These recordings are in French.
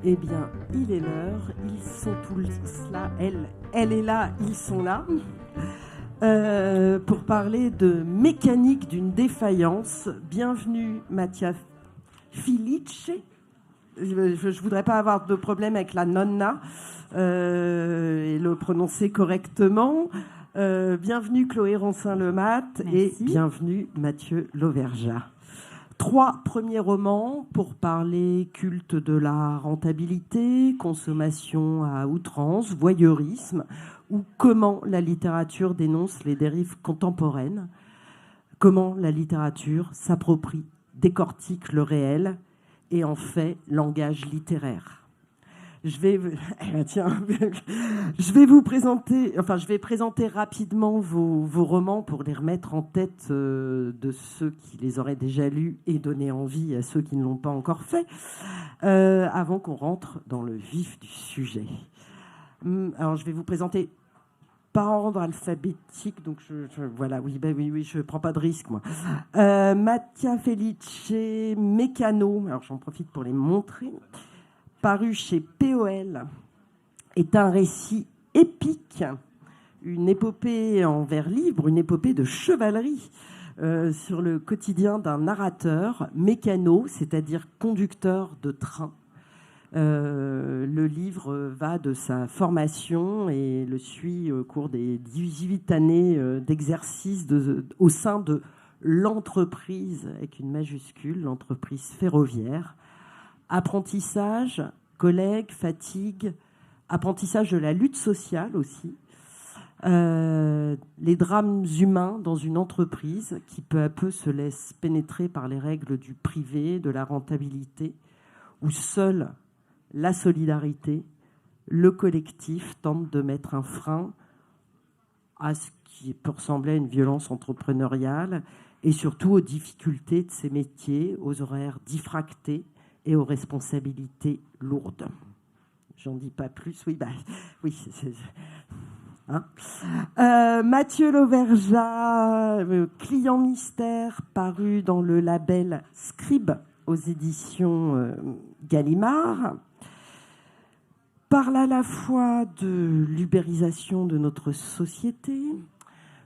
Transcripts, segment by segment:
Eh bien, il est l'heure, ils sont tous là, elle est là, ils sont là, pour parler de mécanique d'une défaillance. Bienvenue Mattia Felice. Je ne voudrais pas avoir de problème avec la nonna et le prononcer correctement. Bienvenue Chloé Ronsin-Lemat et bienvenue Mathieu Lauvergeat. 3 premiers romans pour parler culte de la rentabilité, consommation à outrance, voyeurisme, ou comment la littérature dénonce les dérives contemporaines, comment la littérature s'approprie, décortique le réel et en fait langage littéraire. Je vais vous présenter, je vais présenter rapidement vos romans pour les remettre en tête de ceux qui les auraient déjà lus et donner envie à ceux qui ne l'ont pas encore fait, avant qu'on rentre dans le vif du sujet. Alors, je vais vous présenter par ordre alphabétique, donc voilà, oui, je prends pas de risque, moi. Mattia Felice, Mécano, alors j'en profite pour les montrer, paru chez POL, est un récit épique, une épopée en vers libre, une épopée de chevalerie sur le quotidien d'un narrateur mécano, c'est-à-dire conducteur de train. Le livre va de sa formation et le suit au cours des 18 années d'exercice au sein de l'entreprise, avec une majuscule, l'entreprise ferroviaire. Apprentissage, collègues, fatigue, apprentissage de la lutte sociale aussi, les drames humains dans une entreprise qui peu à peu se laisse pénétrer par les règles du privé, de la rentabilité, où seule la solidarité, le collectif tentent de mettre un frein à ce qui peut ressembler à une violence entrepreneuriale et surtout aux difficultés de ces métiers, aux horaires diffractés et aux responsabilités lourdes. J'en dis pas plus. Oui, hein. Mathieu Lauvergeat, Client mystère, paru dans le label Scribe aux éditions Gallimard, parle à la fois de l'ubérisation de notre société,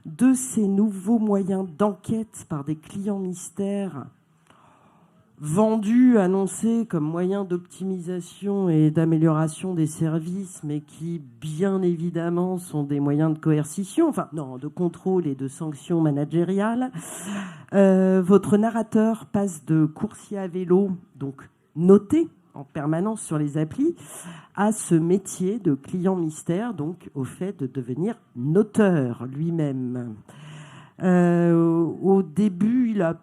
de ces nouveaux moyens d'enquête par des clients mystères vendus, annoncés comme moyens d'optimisation et d'amélioration des services, mais qui, bien évidemment, sont des moyens de coercition, de contrôle et de sanctions managériales. Votre narrateur passe de coursier à vélo, donc noté en permanence sur les applis, à ce métier de client mystère, donc au fait de devenir noteur lui-même. Au début, il a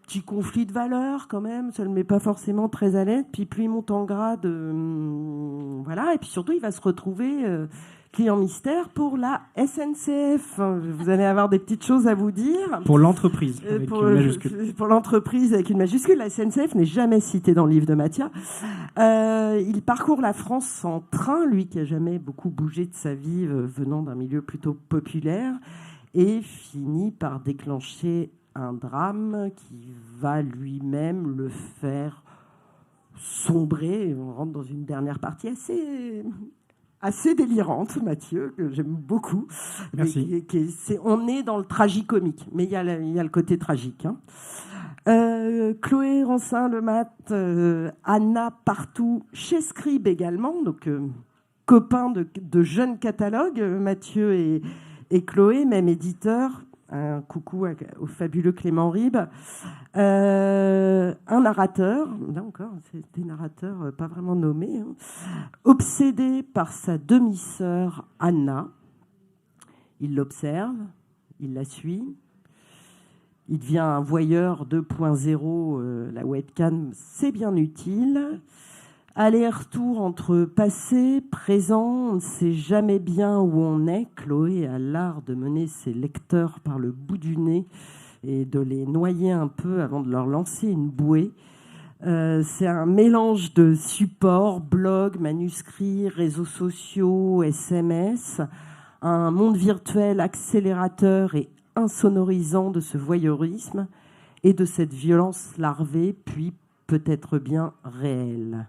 petit conflit de valeurs quand même, ça ne le met pas forcément très à l'aise, puis plus il monte en grade, voilà, et puis surtout il va se retrouver client mystère pour la SNCF. Vous allez avoir des petites choses à vous dire. Pour l'entreprise, avec une majuscule. Pour l'entreprise avec une majuscule, la SNCF n'est jamais citée dans le livre de Mattia. Il parcourt la France en train, lui qui a jamais beaucoup bougé de sa vie, venant d'un milieu plutôt populaire, et finit par déclencher un drame qui va lui-même le faire sombrer. On rentre dans une dernière partie assez délirante, Mathieu, que j'aime beaucoup. Merci. On est dans le tragicomique, mais il y a le côté tragique. Hein. Chloé Ronsin-Lemat, Anna Partout, chez Scribe également, donc copains de jeunes catalogues, Mathieu et Chloé, même éditeur. Un coucou au fabuleux Clément Ribes. Un narrateur, là encore, c'est des narrateurs pas vraiment nommés, hein, obsédé par sa demi-sœur Anna. Il l'observe, il la suit. Il devient un voyeur 2.0, la webcam, c'est bien utile. Aller-retour entre passé, présent, on ne sait jamais bien où on est. Chloé a l'art de mener ses lecteurs par le bout du nez et de les noyer un peu avant de leur lancer une bouée. C'est un mélange de supports, blogs, manuscrits, réseaux sociaux, SMS, un monde virtuel accélérateur et insonorisant de ce voyeurisme et de cette violence larvée, puis peut-être bien réelle.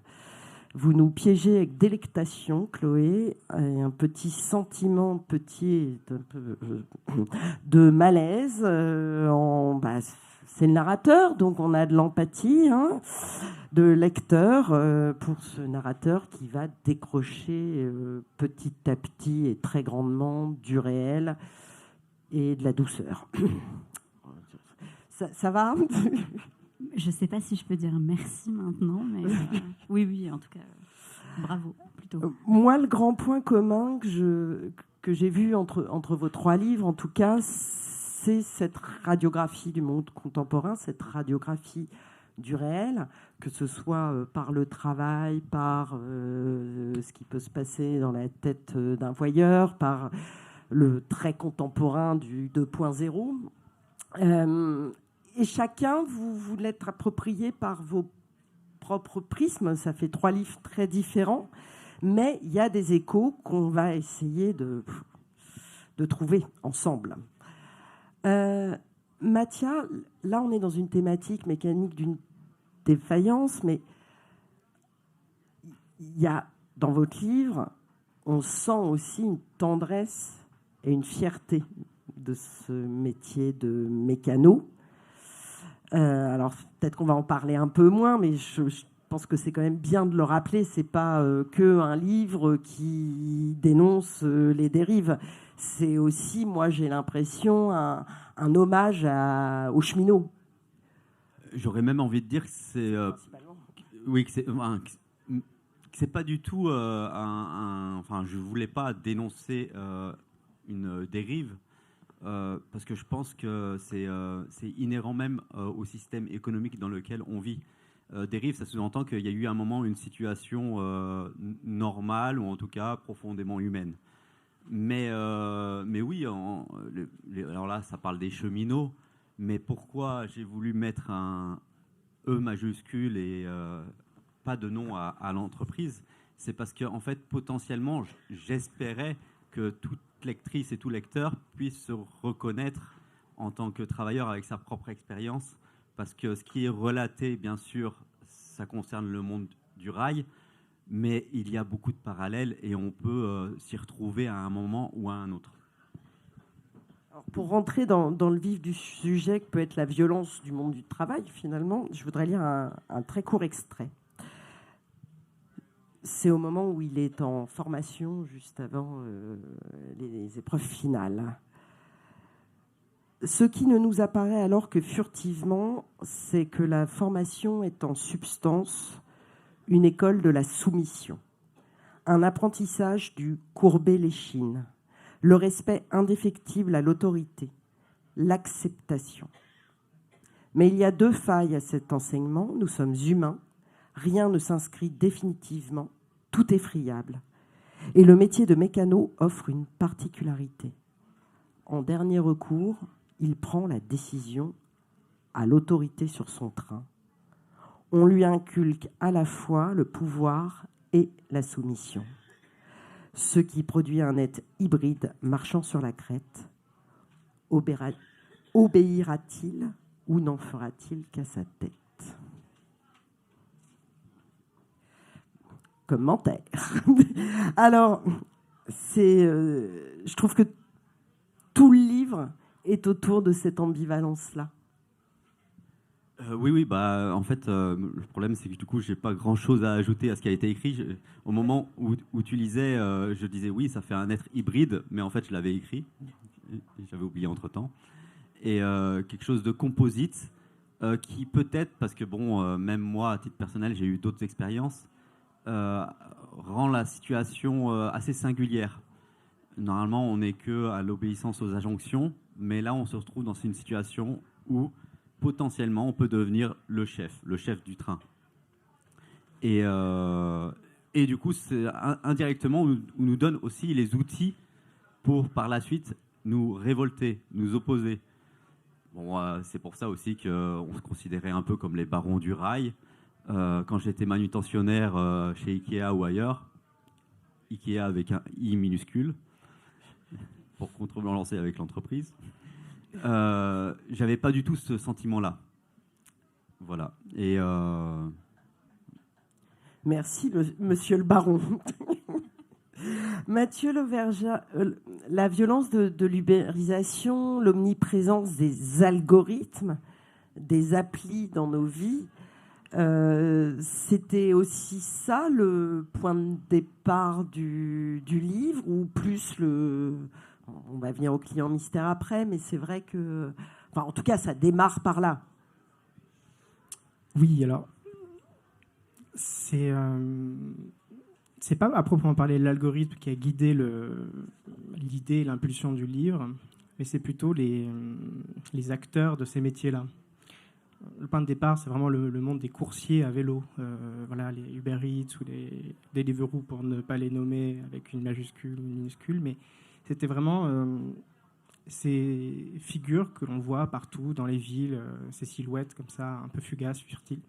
Vous nous piégez avec délectation, Chloé, et un petit sentiment de malaise. C'est le narrateur, donc on a de l'empathie, de lecteur pour ce narrateur qui va décrocher petit à petit et très grandement du réel et de la douceur. Ça va ? Je ne sais pas si je peux dire merci maintenant, mais oui, en tout cas, bravo, plutôt. Moi, le grand point commun que j'ai vu entre vos 3 livres, en tout cas, c'est cette radiographie du monde contemporain, cette radiographie du réel, que ce soit par le travail, par ce qui peut se passer dans la tête d'un voyeur, par le trait contemporain du 2.0. Et chacun, vous l'êtes approprié par vos propres prismes. Ça fait 3 livres très différents, mais il y a des échos qu'on va essayer de trouver ensemble. Mathia, là on est dans une thématique mécanique d'une défaillance, mais il y a dans votre livre, on sent aussi une tendresse et une fierté de ce métier de mécano. Alors peut-être qu'on va en parler un peu moins, mais je pense que c'est quand même bien de le rappeler. C'est pas que un livre qui dénonce les dérives. C'est aussi, moi j'ai l'impression, un hommage aux cheminots. J'aurais même envie de dire que c'est oui, que c'est pas du tout enfin, je voulais pas dénoncer une dérive. Parce que je pense que c'est inhérent même au système économique dans lequel on vit. Dérive, ça sous-entend qu'il y a eu un moment une situation normale, ou en tout cas profondément humaine. Mais oui, alors là, ça parle des cheminots, mais pourquoi j'ai voulu mettre un E majuscule et pas de nom à l'entreprise ? C'est parce que, en fait, potentiellement, j'espérais que toute lectrice et tout lecteur puisse se reconnaître en tant que travailleur avec sa propre expérience, parce que ce qui est relaté, bien sûr, ça concerne le monde du rail, mais il y a beaucoup de parallèles et on peut s'y retrouver à un moment ou à un autre. Alors, pour rentrer dans le vif du sujet que peut être la violence du monde du travail, finalement, je voudrais lire un très court extrait. C'est au moment où il est en formation, juste avant les épreuves finales. Ce qui ne nous apparaît alors que furtivement, c'est que la formation est en substance une école de la soumission, un apprentissage du courber l'échine, le respect indéfectible à l'autorité, l'acceptation. Mais il y a 2 failles à cet enseignement. Nous sommes humains. Rien ne s'inscrit définitivement, tout est friable. Et le métier de mécano offre une particularité. En dernier recours, il prend la décision à l'autorité sur son train. On lui inculque à la fois le pouvoir et la soumission. Ce qui produit un être hybride marchant sur la crête. Obéira-t-il ou n'en fera-t-il qu'à sa tête ? Commentaire. Alors, je trouve que tout le livre est autour de cette ambivalence-là. Oui, en fait, le problème, c'est que du coup, j'ai pas grand-chose à ajouter à ce qui a été écrit. Au moment où tu lisais, je disais oui, ça fait un être hybride, mais en fait, je l'avais écrit. J'avais oublié entre-temps. Et quelque chose de composite qui peut-être, parce que même moi, à titre personnel, j'ai eu d'autres expériences, rend la situation assez singulière. Normalement, on n'est que à l'obéissance aux injonctions, mais là, on se retrouve dans une situation où potentiellement, on peut devenir le chef du train. Et du coup, indirectement, on nous donne aussi les outils pour, par la suite, nous révolter, nous opposer. C'est pour ça aussi qu'on se considérait un peu comme les barons du rail. Quand j'étais manutentionnaire chez Ikea ou ailleurs, Ikea avec un I minuscule, pour contrebalancer avec l'entreprise, j'avais pas du tout ce sentiment-là. Voilà. Et Merci, monsieur le baron. Mathieu Lauvergeat, la violence de l'ubérisation, l'omniprésence des algorithmes, des applis dans nos vies, c'était aussi ça le point de départ du livre, ou plus on va venir au client mystère après, mais c'est vrai que... Enfin, en tout cas, ça démarre par là. Oui, alors... C'est pas à proprement parler l'algorithme qui a guidé l'idée, l'impulsion du livre, mais c'est plutôt les acteurs de ces métiers-là. Le point de départ, c'est vraiment le monde des coursiers à vélo. Voilà, les Uber Eats ou les Deliveroo, pour ne pas les nommer avec une majuscule ou une minuscule, mais c'était vraiment ces figures que l'on voit partout dans les villes, ces silhouettes comme ça, un peu fugaces, furtiles.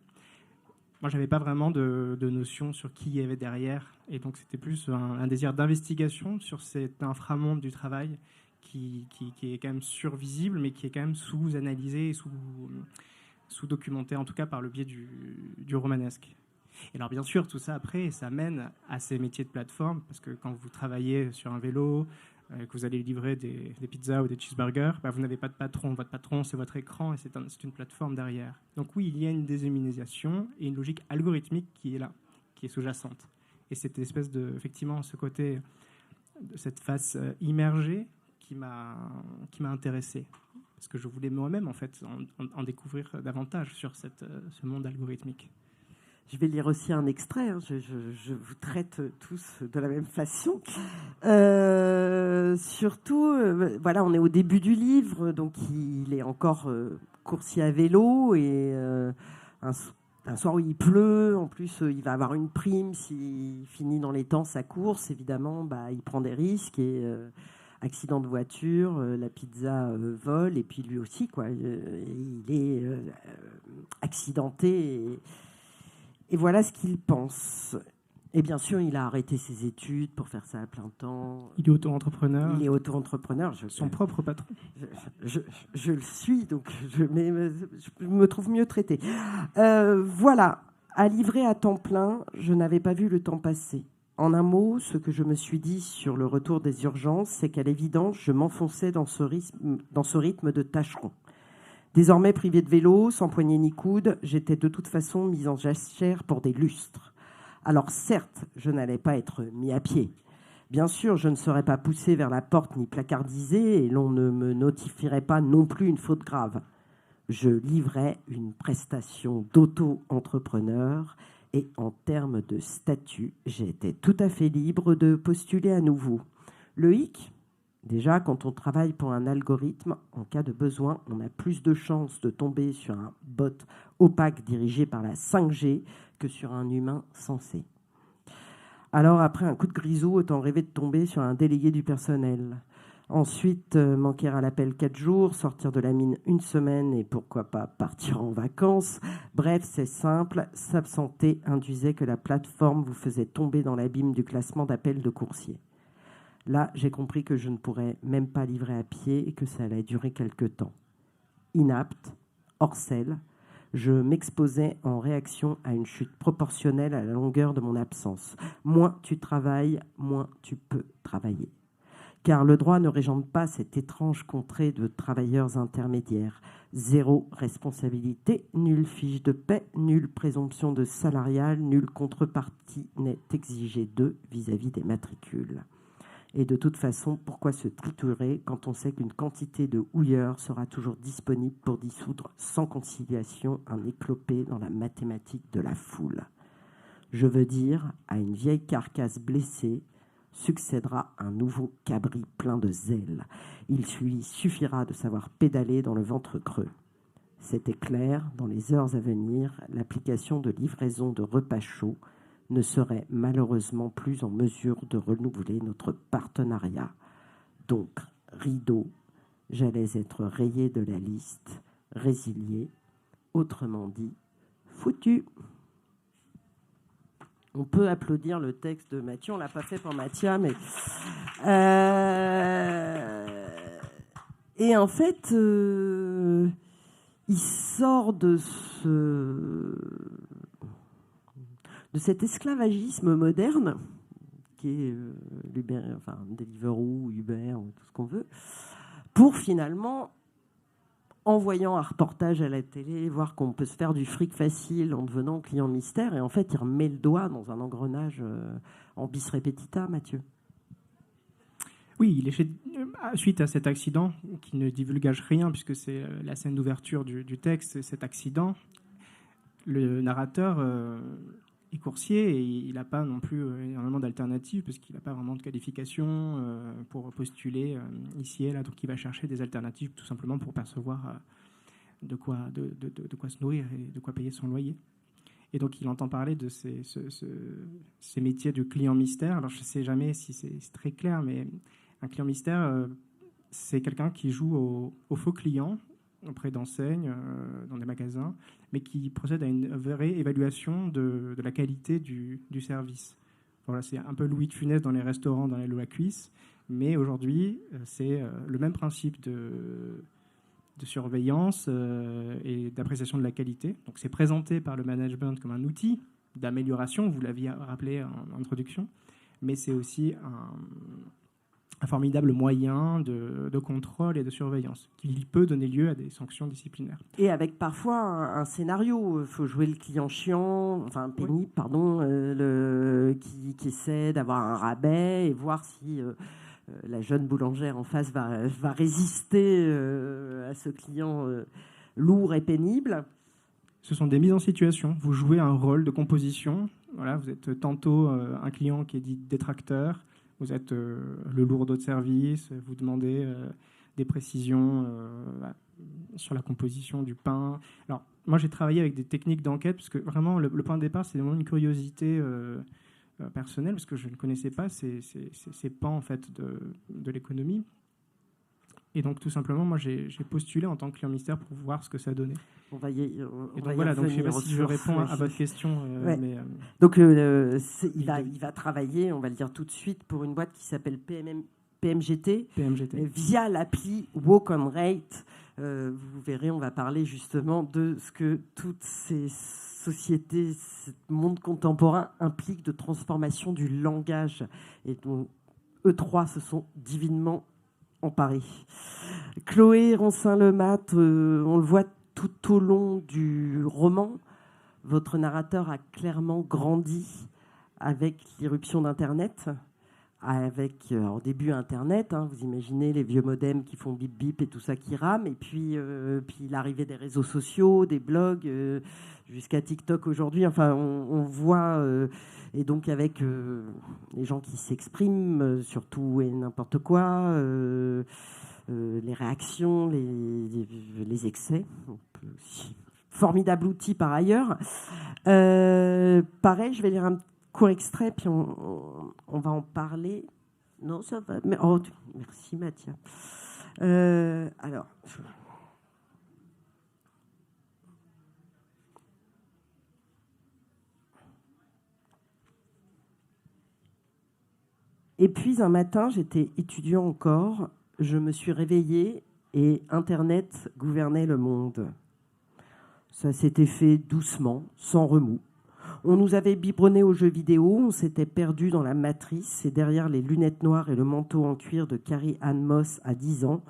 Moi, j'avais pas vraiment de notion sur qui il y avait derrière, et donc c'était plus un désir d'investigation sur cet inframonde du travail qui est quand même survisible, mais qui est quand même sous-analysé et sous-documenté, en tout cas par le biais du romanesque. Et alors bien sûr, tout ça après, ça mène à ces métiers de plateforme, parce que quand vous travaillez sur un vélo, que vous allez livrer des pizzas ou des cheeseburgers, vous n'avez pas de patron. Votre patron, c'est votre écran, et c'est une plateforme derrière. Donc oui, il y a une déshumanisation et une logique algorithmique qui est là, qui est sous-jacente. Et cette espèce effectivement, ce côté, de cette face immergée qui m'a intéressé. Parce que je voulais moi-même, en fait, en découvrir davantage sur ce monde algorithmique. Je vais lire aussi un extrait. Je vous traite tous de la même façon. Surtout, voilà, on est au début du livre, donc il est encore coursier à vélo, et un soir où il pleut, en plus il va avoir une prime s'il finit dans les temps sa course. Évidemment, il prend des risques, et accident de voiture, la pizza vole, et puis lui aussi, quoi. Il est accidenté. Et voilà ce qu'il pense. Et bien sûr, il a arrêté ses études pour faire ça à plein temps. Il est auto-entrepreneur. Il est auto-entrepreneur. Son propre patron. Je le suis, donc je me trouve mieux traité. Voilà, à livrer à temps plein, je n'avais pas vu le temps passer. En un mot, ce que je me suis dit sur le retour des urgences, c'est qu'à l'évidence, je m'enfonçais dans ce rythme de tâcheron. Désormais privé de vélo, sans poignée ni coude, j'étais de toute façon mise en jachère pour des lustres. Alors certes, je n'allais pas être mis à pied. Bien sûr, je ne serais pas poussée vers la porte ni placardisée, et l'on ne me notifierait pas non plus une faute grave. Je livrais une prestation d'auto-entrepreneur, et en termes de statut, j'étais tout à fait libre de postuler à nouveau. Le hic ? Déjà, quand on travaille pour un algorithme, en cas de besoin, on a plus de chances de tomber sur un bot opaque dirigé par la 5G que sur un humain sensé. Alors, après un coup de grisou, autant rêver de tomber sur un délégué du personnel. Ensuite, manquer à l'appel 4 jours, sortir de la mine 1 semaine, et pourquoi pas partir en vacances. Bref, c'est simple, s'absenter induisait que la plateforme vous faisait tomber dans l'abîme du classement d'appels de coursiers. Là, j'ai compris que je ne pourrais même pas livrer à pied et que ça allait durer quelque temps. Inapte, hors selle, je m'exposais en réaction à une chute proportionnelle à la longueur de mon absence. Moins tu travailles, moins tu peux travailler. Car le droit ne régente pas cette étrange contrée de travailleurs intermédiaires. Zéro responsabilité, nulle fiche de paie, nulle présomption de salarial, nulle contrepartie n'est exigée d'eux vis-à-vis des matricules. Et de toute façon, pourquoi se triturer quand on sait qu'une quantité de houilleurs sera toujours disponible pour dissoudre sans conciliation un éclopé dans la mathématique de la foule ? Je veux dire, à une vieille carcasse blessée succédera un nouveau cabri plein de zèle. Il lui suffira de savoir pédaler dans le ventre creux. C'était clair, dans les heures à venir, l'application de livraison de repas chauds ne serait malheureusement plus en mesure de renouveler notre partenariat. Donc, rideau, j'allais être rayé de la liste, résilié, autrement dit, foutu. On peut applaudir le texte de Mathieu, on ne l'a pas fait pour Mathia, mais... Et en fait, il sort de de cet esclavagisme moderne, qui est Deliveroo, Uber, tout ce qu'on veut, pour finalement, en voyant un reportage à la télé, voir qu'on peut se faire du fric facile en devenant client mystère, et en fait, il remet le doigt dans un engrenage en bis repetita, Mathieu. Oui, suite à cet accident, qui ne divulgage rien, puisque c'est la scène d'ouverture du texte, cet accident, le narrateur est coursier et il n'a pas non plus énormément d'alternatives, parce qu'il n'a pas vraiment de qualification pour postuler ici et là, donc il va chercher des alternatives tout simplement pour percevoir de quoi se nourrir et de quoi payer son loyer. Et donc, il entend parler de ces métiers de client mystère. Alors, je ne sais jamais si c'est très clair, mais un client mystère, c'est quelqu'un qui joue au faux client auprès d'enseignes, dans des magasins, mais qui procède à une vraie évaluation de la qualité du service. Voilà, c'est un peu Louis de Funès dans les restaurants, dans les lots à cuisse, mais aujourd'hui, c'est le même principe de surveillance et d'appréciation de la qualité. Donc, c'est présenté par le management comme un outil d'amélioration, vous l'aviez rappelé en introduction, mais c'est aussi un formidable moyen de contrôle et de surveillance, qui peut donner lieu à des sanctions disciplinaires. Et avec parfois un scénario, il faut jouer le client chiant, pénible, pardon, qui essaie d'avoir un rabais et voir si la jeune boulangère en face va résister à ce client lourd et pénible. Ce sont des mises en situation. Vous jouez un rôle de composition. Voilà, vous êtes tantôt un client qui est dit détracteur, vous êtes le lourdeau de service, vous demandez des précisions sur la composition du pain. Alors, moi, j'ai travaillé avec des techniques d'enquête, parce que vraiment, le point de départ, c'est vraiment une curiosité personnelle, parce que je ne connaissais pas ces pans en fait, de l'économie. Et donc, tout simplement, moi, j'ai postulé en tant que client mystère pour voir ce que ça donnait. On va y voilà, donc je ne sais pas si je réponds à votre question. Ouais. Mais, donc, il va travailler, on va le dire tout de suite, pour une boîte qui s'appelle PMGT. Via l'appli Walk on Rate. Vous verrez, on va parler justement de ce que toutes ces sociétés, ce monde contemporain implique de transformation du langage. Et donc, E3 se sont divinement emparés. Chloé Ronsin-Lemat, on le voit tout au long du roman, votre narrateur a clairement grandi avec l'irruption d'Internet, avec au début Internet, vous imaginez les vieux modems qui font bip bip et tout ça qui rame, et puis l'arrivée des réseaux sociaux, des blogs, jusqu'à TikTok aujourd'hui. Enfin, on voit, et donc avec les gens qui s'expriment sur tout et n'importe quoi, les réactions, les excès. Formidable outil par ailleurs. Pareil, je vais lire un court extrait, puis on va en parler. Non, ça va. Mais, merci Mathieu. Alors. Et puis un matin, j'étais étudiant encore, je me suis réveillée et Internet gouvernait le monde. Ça s'était fait doucement, sans remous. On nous avait biberonné aux jeux vidéo, on s'était perdu dans la matrice et derrière les lunettes noires et le manteau en cuir de Carrie-Anne Moss à 10 ans,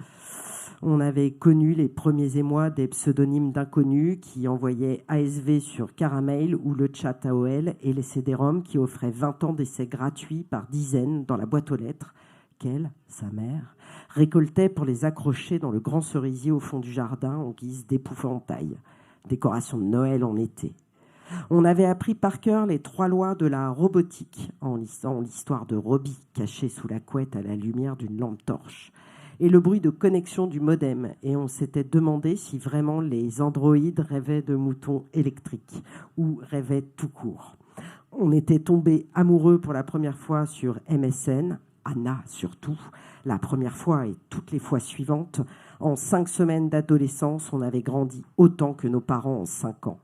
on avait connu les premiers émois des pseudonymes d'inconnus qui envoyaient ASV sur Caramel ou le chat AOL et les CD-ROM qui offraient 20 ans d'essais gratuits par dizaines dans la boîte aux lettres qu'elle, sa mère, récoltait pour les accrocher dans le grand cerisier au fond du jardin en guise d'épouvantail. Décoration de Noël en été. On avait appris par cœur les 3 lois de la robotique en lisant l'histoire de Robbie caché sous la couette à la lumière d'une lampe torche et le bruit de connexion du modem. Et on s'était demandé si vraiment les androïdes rêvaient de moutons électriques ou rêvaient tout court. On était tombés amoureux pour la première fois sur MSN, Anna surtout, la première fois et toutes les fois suivantes. En 5 semaines d'adolescence, on avait grandi autant que nos parents en 5 ans.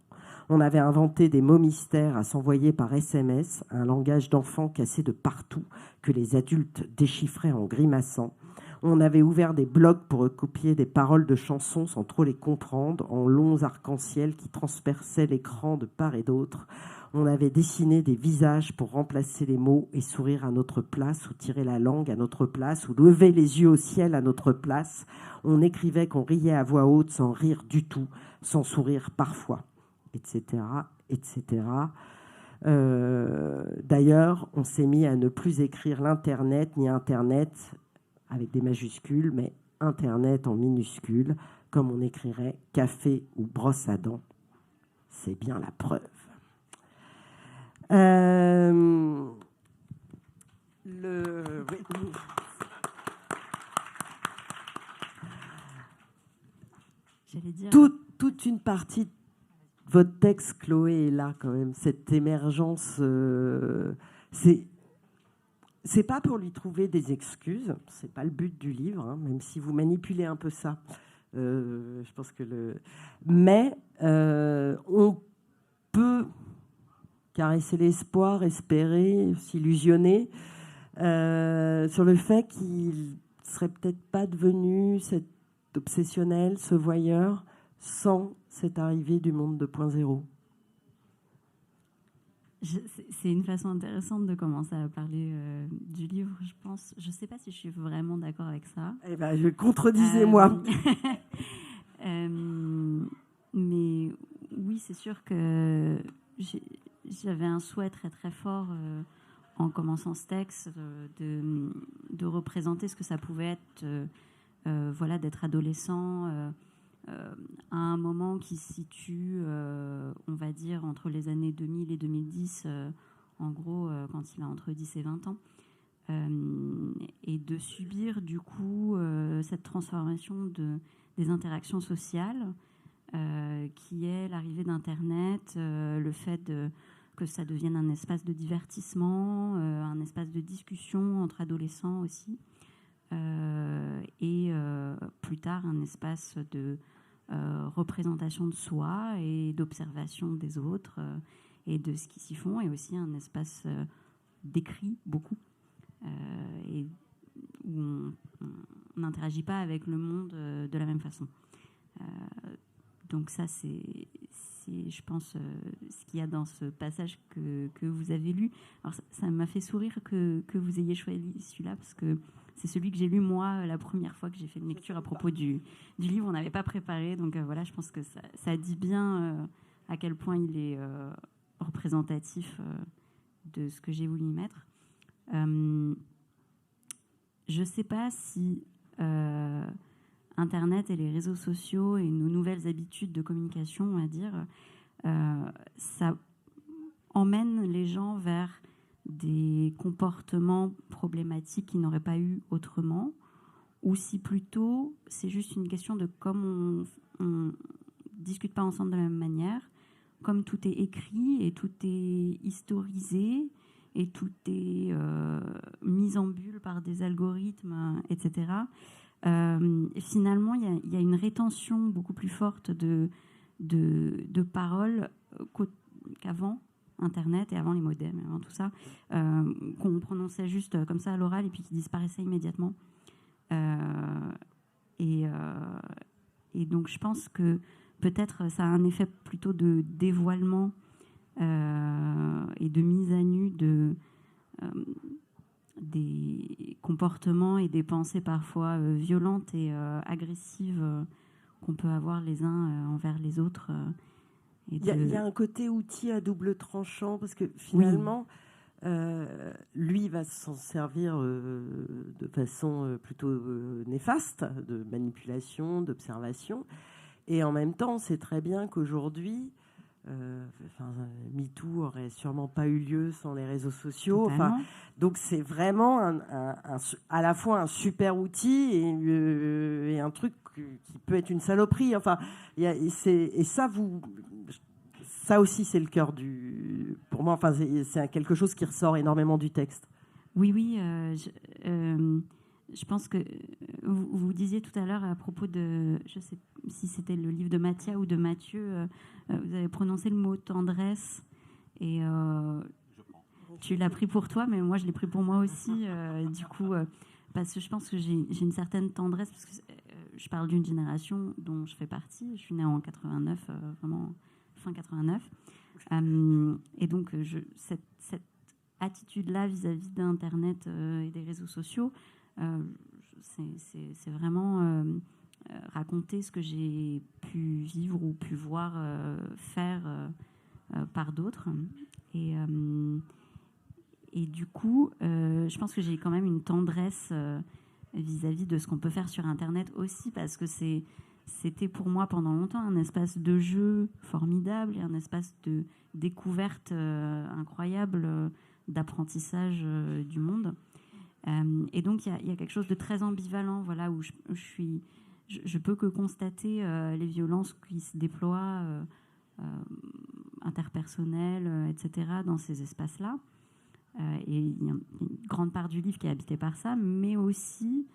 On avait inventé des mots mystères à s'envoyer par SMS, un langage d'enfant cassé de partout que les adultes déchiffraient en grimaçant. On avait ouvert des blogs pour recopier des paroles de chansons sans trop les comprendre, en longs arcs-en-ciel qui transperçaient l'écran de part et d'autre. On avait dessiné des visages pour remplacer les mots et sourire à notre place, ou tirer la langue à notre place, ou lever les yeux au ciel à notre place. On écrivait qu'on riait à voix haute sans rire du tout, sans sourire parfois, etc., etc. D'ailleurs, on s'est mis à ne plus écrire l'Internet, ni Internet avec des majuscules, mais Internet en minuscules, comme on écrirait café ou brosse à dents. C'est bien la preuve. J'allais dire... Toute une partie de votre texte, Chloé, est là quand même. Cette émergence, c'est pas pour lui trouver des excuses. C'est pas le but du livre, hein, même si vous manipulez un peu ça. Je pense que mais on peut caresser l'espoir, espérer, s'illusionner sur le fait qu'il serait peut-être pas devenu cet obsessionnel, ce voyeur, sans cette arrivée du monde 2.0. C'est une façon intéressante de commencer à parler du livre, je pense. Je ne sais pas si je suis vraiment d'accord avec ça. Eh ben, contredisez-moi. Mais oui, c'est sûr que j'avais un souhait très très fort en commençant ce texte de représenter ce que ça pouvait être, voilà, d'être adolescent à un moment qui se situe, on va dire, entre les années 2000 et 2010, en gros, quand il a entre 10 et 20 ans. Et de subir, du coup, cette transformation des interactions sociales, qui est l'arrivée d'Internet, le fait que ça devienne un espace de divertissement, un espace de discussion entre adolescents aussi, et plus tard un espace de représentation de soi et d'observation des autres et de ce qu'ils s'y font, et aussi un espace d'écrit beaucoup, et où on n'interagit pas avec le monde de la même façon. Donc ça, c'est je pense, ce qu'il y a dans ce passage que vous avez lu. Alors ça m'a fait sourire que vous ayez choisi celui-là, parce que c'est celui que j'ai lu, moi, la première fois que j'ai fait une lecture à propos du livre. On n'avait pas préparé, donc voilà, je pense que ça dit bien à quel point il est représentatif de ce que j'ai voulu y mettre. Je ne sais pas si Internet et les réseaux sociaux et nos nouvelles habitudes de communication, on va dire, ça emmène les gens vers des comportements problématiques qu'ils n'auraient pas eu autrement, ou si plutôt c'est juste une question de comme on discute pas ensemble de la même manière, comme tout est écrit et tout est historisé et tout est mis en bulle par des algorithmes, etc. Finalement, il y a une rétention beaucoup plus forte de paroles qu'avant Internet et avant les modems, avant tout ça, qu'on prononçait juste comme ça à l'oral et puis qui disparaissaient immédiatement. Et donc, je pense que peut-être ça a un effet plutôt de dévoilement et de mise à nu des comportements et des pensées parfois violentes et agressives qu'on peut avoir les uns envers les autres. Il y a un côté outil à double tranchant, parce que finalement, lui va s'en servir de façon plutôt néfaste, de manipulation, d'observation. Et en même temps, on sait très bien qu'aujourd'hui, MeToo aurait sûrement pas eu lieu sans les réseaux sociaux. Donc c'est vraiment à la fois un super outil et un truc qui peut être une saloperie. Ça aussi, c'est le cœur pour moi. C'est quelque chose qui ressort énormément du texte. Oui. Je pense que vous disiez tout à l'heure à propos de, je sais si c'était le livre de Mathia ou de Mathieu, vous avez prononcé le mot tendresse, et tu l'as pris pour toi, mais moi je l'ai pris pour moi aussi, du coup, parce que je pense que j'ai une certaine tendresse, parce que je parle d'une génération dont je fais partie. Je suis née en 89, vraiment fin 89. Et donc, cette attitude-là vis-à-vis d'Internet et des réseaux sociaux, c'est vraiment raconter ce que j'ai pu vivre ou pu voir faire par d'autres. Et du coup, je pense que j'ai quand même une tendresse vis-à-vis de ce qu'on peut faire sur Internet aussi, parce que c'était pour moi pendant longtemps un espace de jeu formidable et un espace de découverte incroyable, d'apprentissage du monde. Et donc, il y a quelque chose de très ambivalent, voilà, où je peux que constater les violences qui se déploient interpersonnelles, etc., dans ces espaces-là. Et il y a une grande part du livre qui est habitée par ça, mais aussi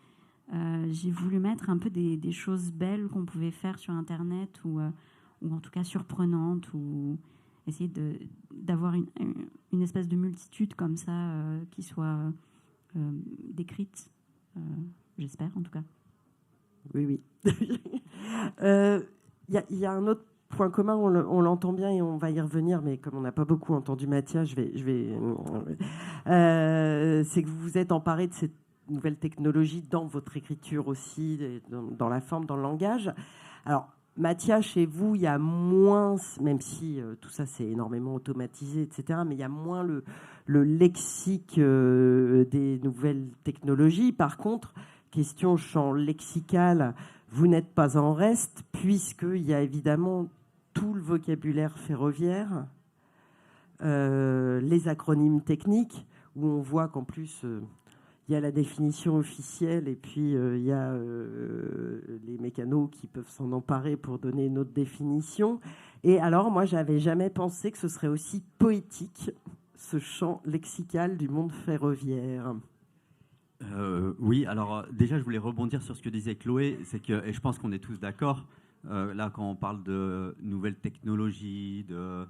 j'ai voulu mettre un peu des choses belles qu'on pouvait faire sur Internet, ou en tout cas surprenantes, ou essayer d'avoir une espèce de multitude comme ça qui soit décrite, j'espère en tout cas. Oui. Il y a un autre point commun, on l'entend bien et on va y revenir, mais comme on n'a pas beaucoup entendu Mathia, c'est que vous vous êtes emparé de cette nouvelle technologie dans votre écriture aussi, dans la forme, dans le langage. Alors, Mathia, chez vous, il y a moins, même si tout ça c'est énormément automatisé, etc., mais il y a moins le lexique des nouvelles technologies. Par contre, question champ lexical, vous n'êtes pas en reste, puisqu'il y a évidemment tout le vocabulaire ferroviaire, les acronymes techniques, où on voit qu'en plus, il y a la définition officielle, et puis il y a les mécanos qui peuvent s'en emparer pour donner une autre définition. Et alors, moi, j'avais jamais pensé que ce serait aussi poétique, ce champ lexical du monde ferroviaire. Oui, alors déjà je voulais rebondir sur ce que disait Chloé, c'est que, et je pense qu'on est tous d'accord, là quand on parle de nouvelles technologies, de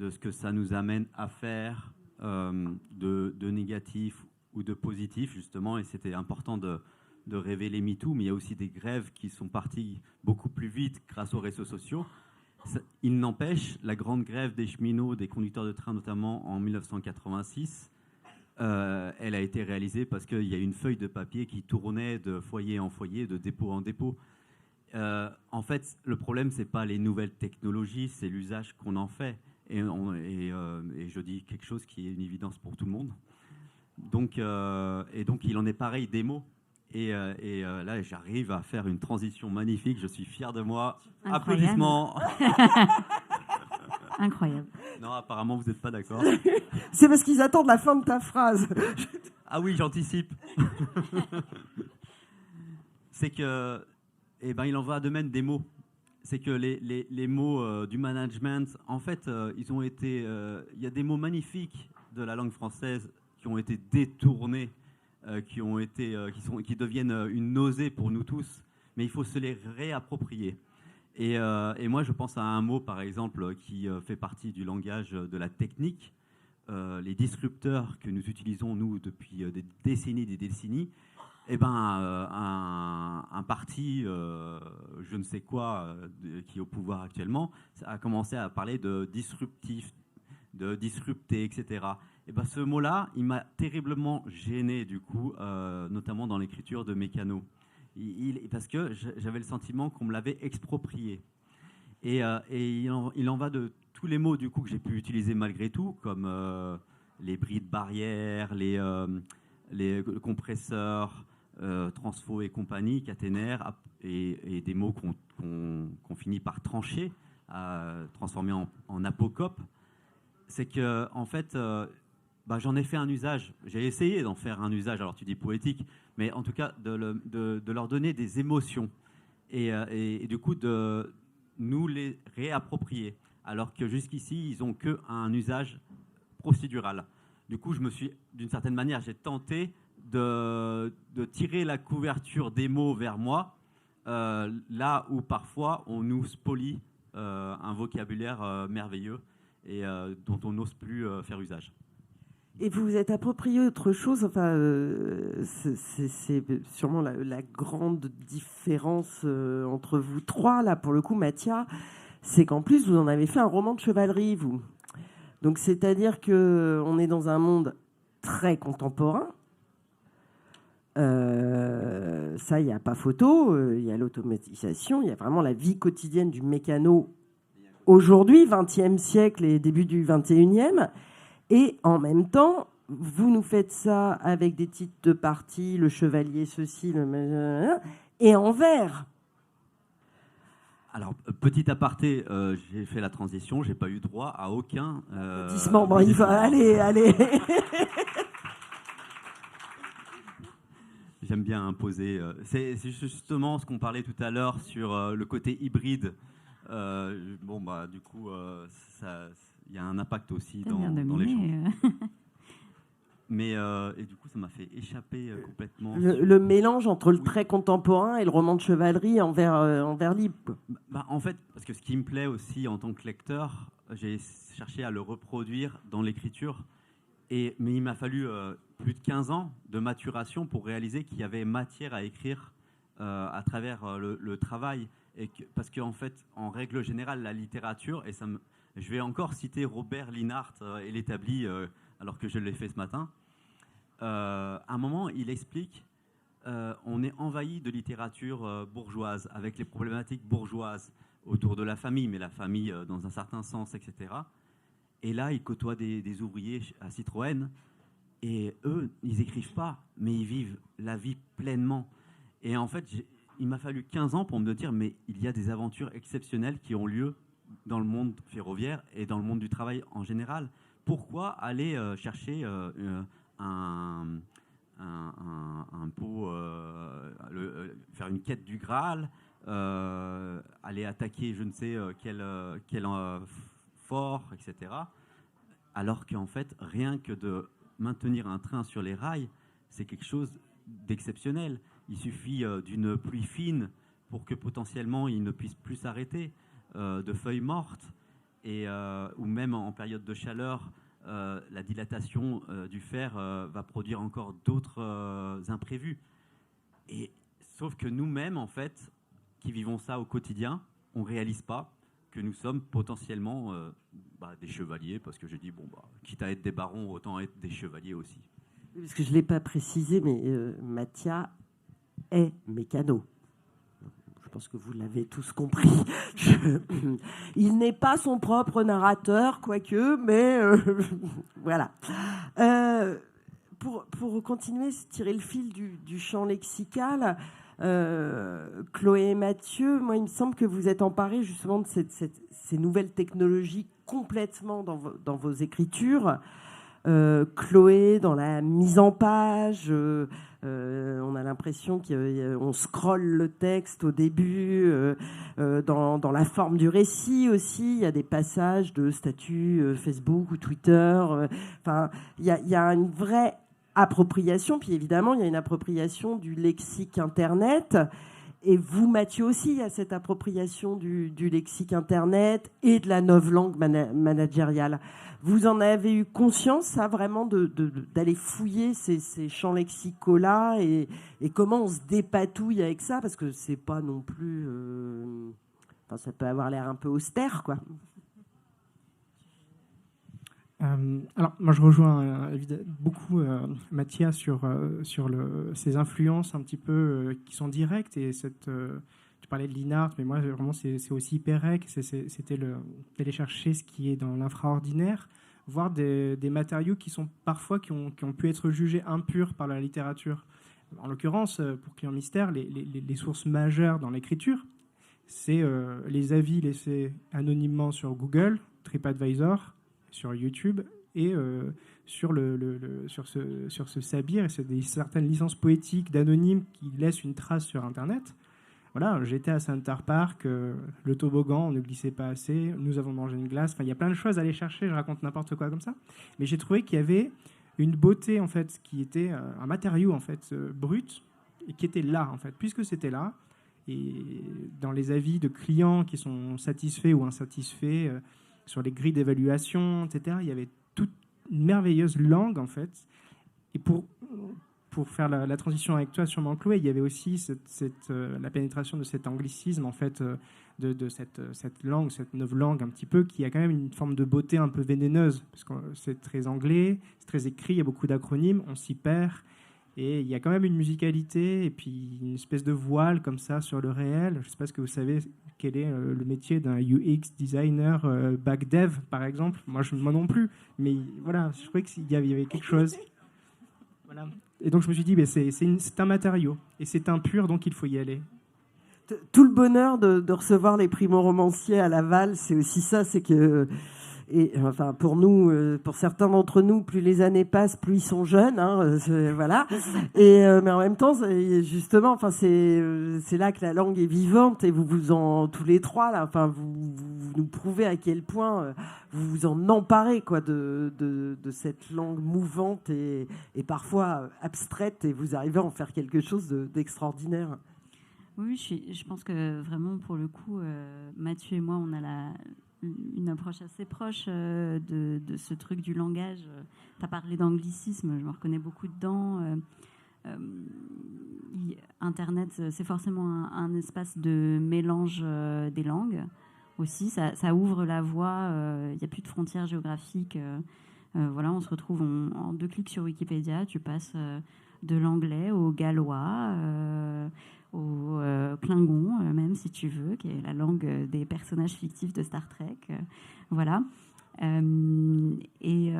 ce que ça nous amène à faire, de négatif ou de positif justement, et c'était important de révéler MeToo, mais il y a aussi des grèves qui sont parties beaucoup plus vite grâce aux réseaux sociaux. Il n'empêche, la grande grève des cheminots, des conducteurs de train notamment en 1986, elle a été réalisée parce qu'il y a une feuille de papier qui tournait de foyer en foyer, de dépôt en dépôt. En fait, le problème, c'est pas les nouvelles technologies, c'est l'usage qu'on en fait. Et je dis quelque chose qui est une évidence pour tout le monde. Donc, il en est pareil des mots. Et là, j'arrive à faire une transition magnifique. Je suis fier de moi. Incroyable. Applaudissements. Incroyable. Non, apparemment, vous n'êtes pas d'accord. C'est parce qu'ils attendent la fin de ta phrase. Ah oui, j'anticipe. C'est que, il en va de même des mots. C'est que les mots du management, en fait, ils ont été. Il y a des mots magnifiques de la langue française qui ont été détournés, qui deviennent une nausée pour nous tous. Mais il faut se les réapproprier. Et moi, je pense à un mot, par exemple, qui fait partie du langage de la technique. Les disrupteurs que nous utilisons, nous, depuis des décennies, un parti, je ne sais quoi, qui est au pouvoir actuellement, a commencé à parler de disruptif, de disrupter, etc. Ce mot-là, il m'a terriblement gêné, du coup, notamment dans l'écriture de Mécano. Parce que j'avais le sentiment qu'on me l'avait exproprié. Et il en va de tous les mots du coup que j'ai pu utiliser malgré tout, comme les bris de barrière, les compresseurs, transfo et compagnie, caténaire, et des mots qu'on finit par trancher, transformer en apocope. C'est que en fait, j'en ai fait un usage. J'ai essayé d'en faire un usage. Alors tu dis poétique, mais en tout cas de leur donner des émotions et du coup de nous les réapproprier, alors que jusqu'ici ils ont qu'un usage procédural. Du coup, d'une certaine manière, j'ai tenté de tirer la couverture des mots vers moi, là où parfois on nous spolie un vocabulaire merveilleux et dont on n'ose plus faire usage. Et vous vous êtes approprié autre chose, c'est sûrement la grande différence entre vous trois, là, pour le coup, Mathia, c'est qu'en plus, vous en avez fait un roman de chevalerie, vous. Donc, c'est-à-dire qu'on est dans un monde très contemporain. Ça, il n'y a pas photo. Il y a l'automatisation. Il y a vraiment la vie quotidienne du mécano aujourd'hui, 20e siècle et début du 21e. Et en même temps, vous nous faites ça avec des titres de parti, le chevalier ceci, et en vers. Alors, petit aparté, j'ai fait la transition, j'ai pas eu droit à aucun... Bon, il va, allez. J'aime bien imposer. C'est justement ce qu'on parlait tout à l'heure sur le côté hybride. Du coup, il y a un impact aussi dans les gens. Mais et du coup, ça m'a fait échapper complètement. Le mélange entre le très contemporain et le roman de chevalerie en vers libre. En fait, parce que ce qui me plaît aussi en tant que lecteur, j'ai cherché à le reproduire dans l'écriture. Mais il m'a fallu plus de 15 ans de maturation pour réaliser qu'il y avait matière à écrire à travers le travail. Parce qu'en fait, en règle générale, la littérature, je vais encore citer Robert Linhart et l'établi, alors que je l'ai fait ce matin. À un moment, il explique on est envahi de littérature bourgeoise, avec les problématiques bourgeoises autour de la famille, mais la famille dans un certain sens, etc. Et là, il côtoie des ouvriers à Citroën, et eux, ils n'écrivent pas, mais ils vivent la vie pleinement. Et en fait, il m'a fallu 15 ans pour me dire, mais il y a des aventures exceptionnelles qui ont lieu dans le monde ferroviaire et dans le monde du travail en général. Pourquoi aller chercher un pot, faire une quête du Graal, aller attaquer je ne sais quel fort, etc. Alors qu'en fait, rien que de maintenir un train sur les rails, c'est quelque chose d'exceptionnel. Il suffit d'une pluie fine pour que potentiellement il ne puisse plus s'arrêter, de feuilles mortes, ou même en période de chaleur, la dilatation du fer va produire encore d'autres imprévus. Sauf que nous-mêmes, en fait, qui vivons ça au quotidien, on ne réalise pas que nous sommes potentiellement des chevaliers, parce que j'ai dit, quitte à être des barons, autant être des chevaliers aussi. Parce que je ne l'ai pas précisé, mais Mathia est mécano. Je pense que vous l'avez tous compris. Il n'est pas son propre narrateur, quoique, mais voilà. Pour continuer, tirer le fil du champ lexical, Chloé et Mathieu, moi, il me semble que vous êtes emparés justement de ces nouvelles technologies complètement dans vos écritures. Chloé, dans la mise en page, on a l'impression qu'on scrolle le texte au début, dans la forme du récit aussi, il y a des passages de statut Facebook ou Twitter. Il y a une vraie appropriation, puis évidemment, il y a une appropriation du lexique Internet. Et vous, Mathieu, aussi, il y a cette appropriation du lexique Internet et de la novlangue managériale. Vous en avez eu conscience, ça, vraiment, d'aller fouiller ces champs lexicaux-là et comment on se dépatouille avec ça, parce que c'est pas non plus... ça peut avoir l'air un peu austère, quoi. Alors, moi, je rejoins beaucoup Mathia sur ces influences un petit peu qui sont directes. Et tu parlais de Linhart, mais moi, vraiment, c'est aussi Pérec. C'était d'aller chercher ce qui est dans l'infraordinaire, voir des matériaux qui ont pu être jugés impurs par la littérature. En l'occurrence, pour Client Mystère, les sources majeures dans l'écriture, c'est les avis laissés anonymement sur Google, TripAdvisor, sur YouTube et sur ce sabir, et c'est certaines licences poétiques d'anonymes qui laissent une trace sur Internet. Voilà, j'étais à Center Park, le toboggan, on ne glissait pas assez, nous avons mangé une glace. Enfin, il y a plein de choses à aller chercher, je raconte n'importe quoi comme ça. Mais j'ai trouvé qu'il y avait une beauté, en fait, qui était un matériau, en fait, brut, et qui était là, en fait, puisque c'était là. Et dans les avis de clients qui sont satisfaits ou insatisfaits, sur les grilles d'évaluation, etc., il y avait toute une merveilleuse langue, en fait. Et pour pour faire la transition avec toi, sûrement Chloé, il y avait aussi la pénétration de cet anglicisme, en fait, de cette langue, cette nouvelle langue un petit peu, qui a quand même une forme de beauté un peu vénéneuse, parce que c'est très anglais, c'est très écrit, il y a beaucoup d'acronymes, on s'y perd, et il y a quand même une musicalité, et puis une espèce de voile comme ça sur le réel. Je ne sais pas ce que vous savez, quel est le métier d'un UX designer, back dev, par exemple. Moi non plus, mais voilà, je trouvais qu'il y avait quelque chose. Voilà. Et donc je me suis dit, c'est un matériau, et c'est impur, donc il faut y aller. Tout le bonheur de recevoir les primo-romanciers à Laval, c'est aussi ça, c'est que, et enfin pour nous, pour certains d'entre nous, plus les années passent, plus ils sont jeunes, hein, voilà. Et mais en même temps, justement, enfin c'est là que la langue est vivante, et vous en tous les trois là, enfin vous nous prouvez à quel point vous vous en emparez quoi de cette langue mouvante et parfois abstraite, et vous arrivez à en faire quelque chose d'extraordinaire. Oui, je pense que vraiment, pour le coup, Mathieu et moi, on a une approche assez proche de ce truc du langage. Tu as parlé d'anglicisme, je me reconnais beaucoup dedans. Internet, c'est forcément un espace de mélange des langues aussi. Ça ouvre la voie, il n'y a plus de frontières géographiques. Voilà, on se retrouve en 2 clics sur Wikipédia, tu passes de l'anglais au gallois, au Klingon, même si tu veux, qui est la langue des personnages fictifs de Star Trek. Voilà. Et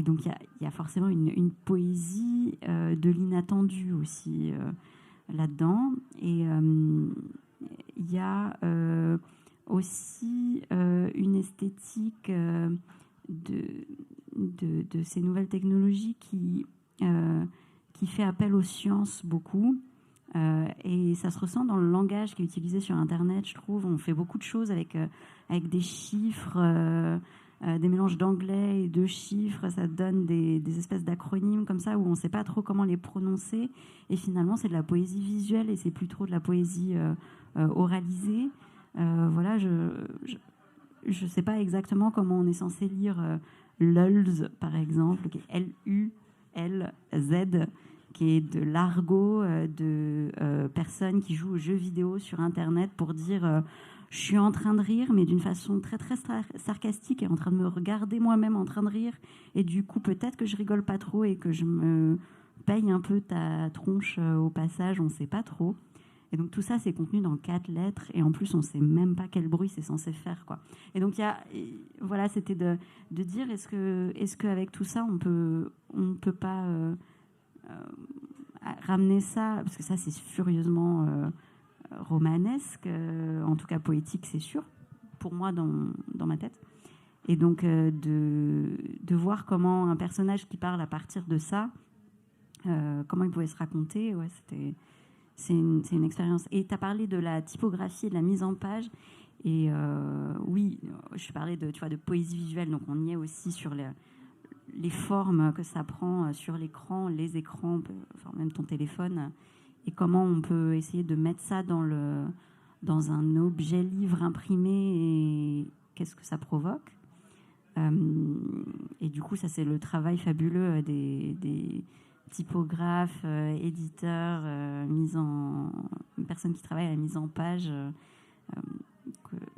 donc, il y a forcément une poésie de l'inattendu aussi là-dedans. Et il y a aussi une esthétique de ces nouvelles technologies qui fait appel aux sciences beaucoup. Et ça se ressent dans le langage qui est utilisé sur Internet, je trouve. On fait beaucoup de choses avec des chiffres, des mélanges d'anglais et de chiffres. Ça donne des espèces d'acronymes comme ça où on ne sait pas trop comment les prononcer. Et finalement, c'est de la poésie visuelle et c'est plus trop de la poésie oralisée. Voilà, je ne sais pas exactement comment on est censé lire LULZ, par exemple, qui est L-U-L-Z, qui est de l'argot de personnes qui jouent aux jeux vidéo sur Internet pour dire je suis en train de rire, mais d'une façon très très sarcastique, et en train de me regarder moi-même en train de rire, et du coup peut-être que je rigole pas trop et que je me paye un peu ta tronche au passage, on ne sait pas trop. Et donc tout ça c'est contenu dans 4 lettres, et en plus on ne sait même pas quel bruit c'est censé faire, quoi. Et donc voilà, c'était de dire est-ce qu'avec tout ça on peut pas ramener ça, parce que ça c'est furieusement romanesque, en tout cas poétique, c'est sûr, pour moi dans ma tête. Et donc de voir comment un personnage qui parle à partir de ça, comment il pouvait se raconter, ouais, c'est une expérience. Et tu as parlé de la typographie et de la mise en page. Et oui, je parlais de poésie visuelle, donc on y est aussi sur les formes que ça prend sur l'écran, les écrans, enfin même ton téléphone, et comment on peut essayer de mettre ça dans un objet livre imprimé, et qu'est-ce que ça provoque. Et du coup, ça c'est le travail fabuleux des typographes, éditeurs, personnes qui travaillent à la mise en page.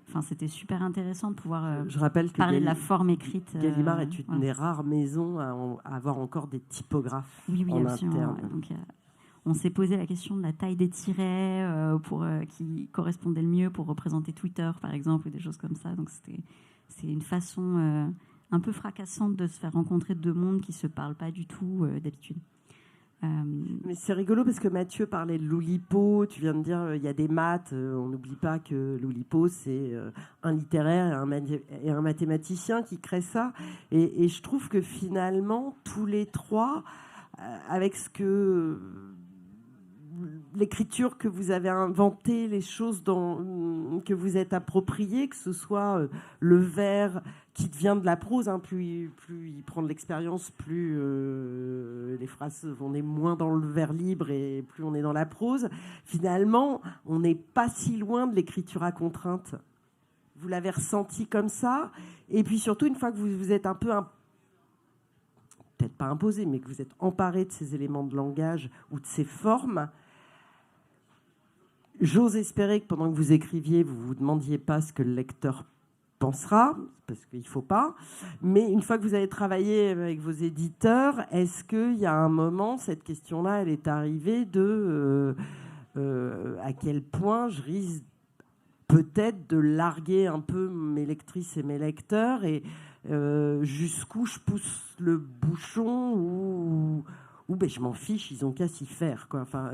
Enfin, c'était super intéressant de pouvoir je rappelle que parler de la forme écrite. Gallimard est une des rares maisons à avoir encore des typographes en interne. Donc, on s'est posé la question de la taille des tirets qui correspondait le mieux pour représenter Twitter, par exemple, ou des choses comme ça. Donc c'est une façon un peu fracassante de se faire rencontrer 2 mondes qui ne se parlent pas du tout d'habitude. Mais c'est rigolo parce que Mathieu parlait de l'Oulipo, tu viens de dire il y a des maths, on n'oublie pas que l'Oulipo c'est un littéraire et un mathématicien qui crée ça, et je trouve que finalement tous les 3 avec l'écriture que vous avez inventée, les choses que vous êtes appropriées, que ce soit le vers qui devient de la prose, hein, plus il prend de l'expérience, plus les phrases, on est moins dans le vers libre et plus on est dans la prose. Finalement, on n'est pas si loin de l'écriture à contrainte. Vous l'avez ressenti comme ça, et puis surtout une fois que vous êtes un peu peut-être pas imposé, mais que vous êtes emparé de ces éléments de langage ou de ces formes. J'ose espérer que pendant que vous écriviez, vous ne vous demandiez pas ce que le lecteur pensera, parce qu'il ne faut pas. Mais une fois que vous avez travaillé avec vos éditeurs, est-ce qu'il y a un moment, cette question-là, elle est arrivée de à quel point je risque peut-être de larguer un peu mes lectrices et mes lecteurs, et jusqu'où je pousse le bouchon, ou ben, je m'en fiche, ils ont qu'à s'y faire, quoi. Enfin...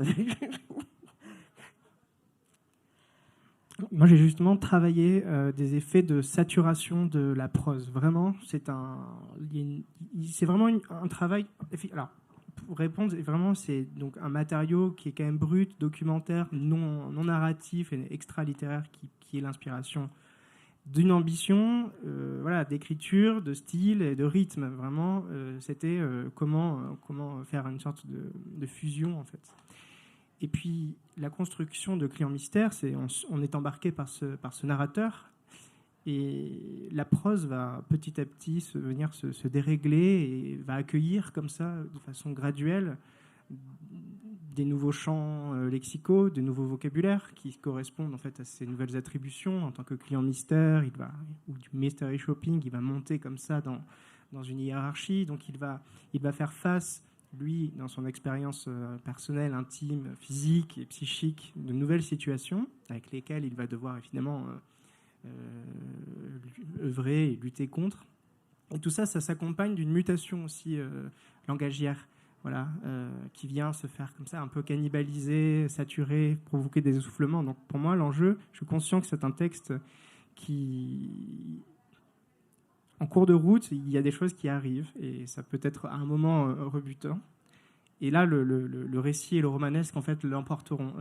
Moi, j'ai justement travaillé des effets de saturation de la prose. Vraiment, c'est vraiment un travail. Alors, pour répondre, vraiment, c'est donc un matériau qui est quand même brut, documentaire, non narratif et extra-littéraire, qui est l'inspiration d'une ambition, voilà, d'écriture, de style et de rythme. Vraiment, c'était comment faire une sorte de fusion, en fait. Et puis, la construction de Client Mystère, on est embarqué par ce narrateur, et la prose va petit à petit venir se dérégler et va accueillir comme ça, de façon graduelle, des nouveaux champs lexicaux, des nouveaux vocabulaires qui correspondent en fait à ces nouvelles attributions. En tant que client mystère, ou du mystery shopping, il va monter comme ça dans une hiérarchie. Donc il va faire face, lui, dans son expérience personnelle, intime, physique et psychique, de nouvelles situations avec lesquelles il va devoir évidemment œuvrer et lutter contre. Et tout ça, ça s'accompagne d'une mutation aussi langagière, voilà, qui vient se faire comme ça, un peu cannibaliser, saturer, provoquer des essoufflements. Donc pour moi, l'enjeu, je suis conscient que c'est un texte qui... En cours de route, il y a des choses qui arrivent et ça peut être à un moment rebutant. Et là, le récit et le romanesque, en fait, l'emporteront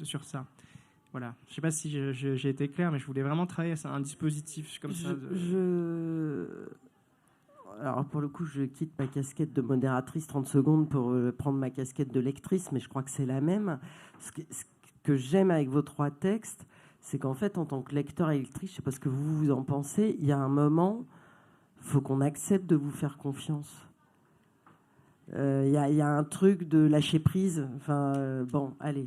sur ça. Voilà. Je ne sais pas si j'ai été clair, mais je voulais vraiment travailler à un dispositif comme ça. Alors, pour le coup, je quitte ma casquette de modératrice 30 secondes pour prendre ma casquette de lectrice, mais je crois que c'est la même. Ce que j'aime avec vos 3 textes, c'est qu'en fait, en tant que lecteur et lectrice, je ne sais pas ce que vous en pensez, il y a un moment... Il faut qu'on accepte de vous faire confiance. Il y a un truc de lâcher prise. Enfin, bon, allez.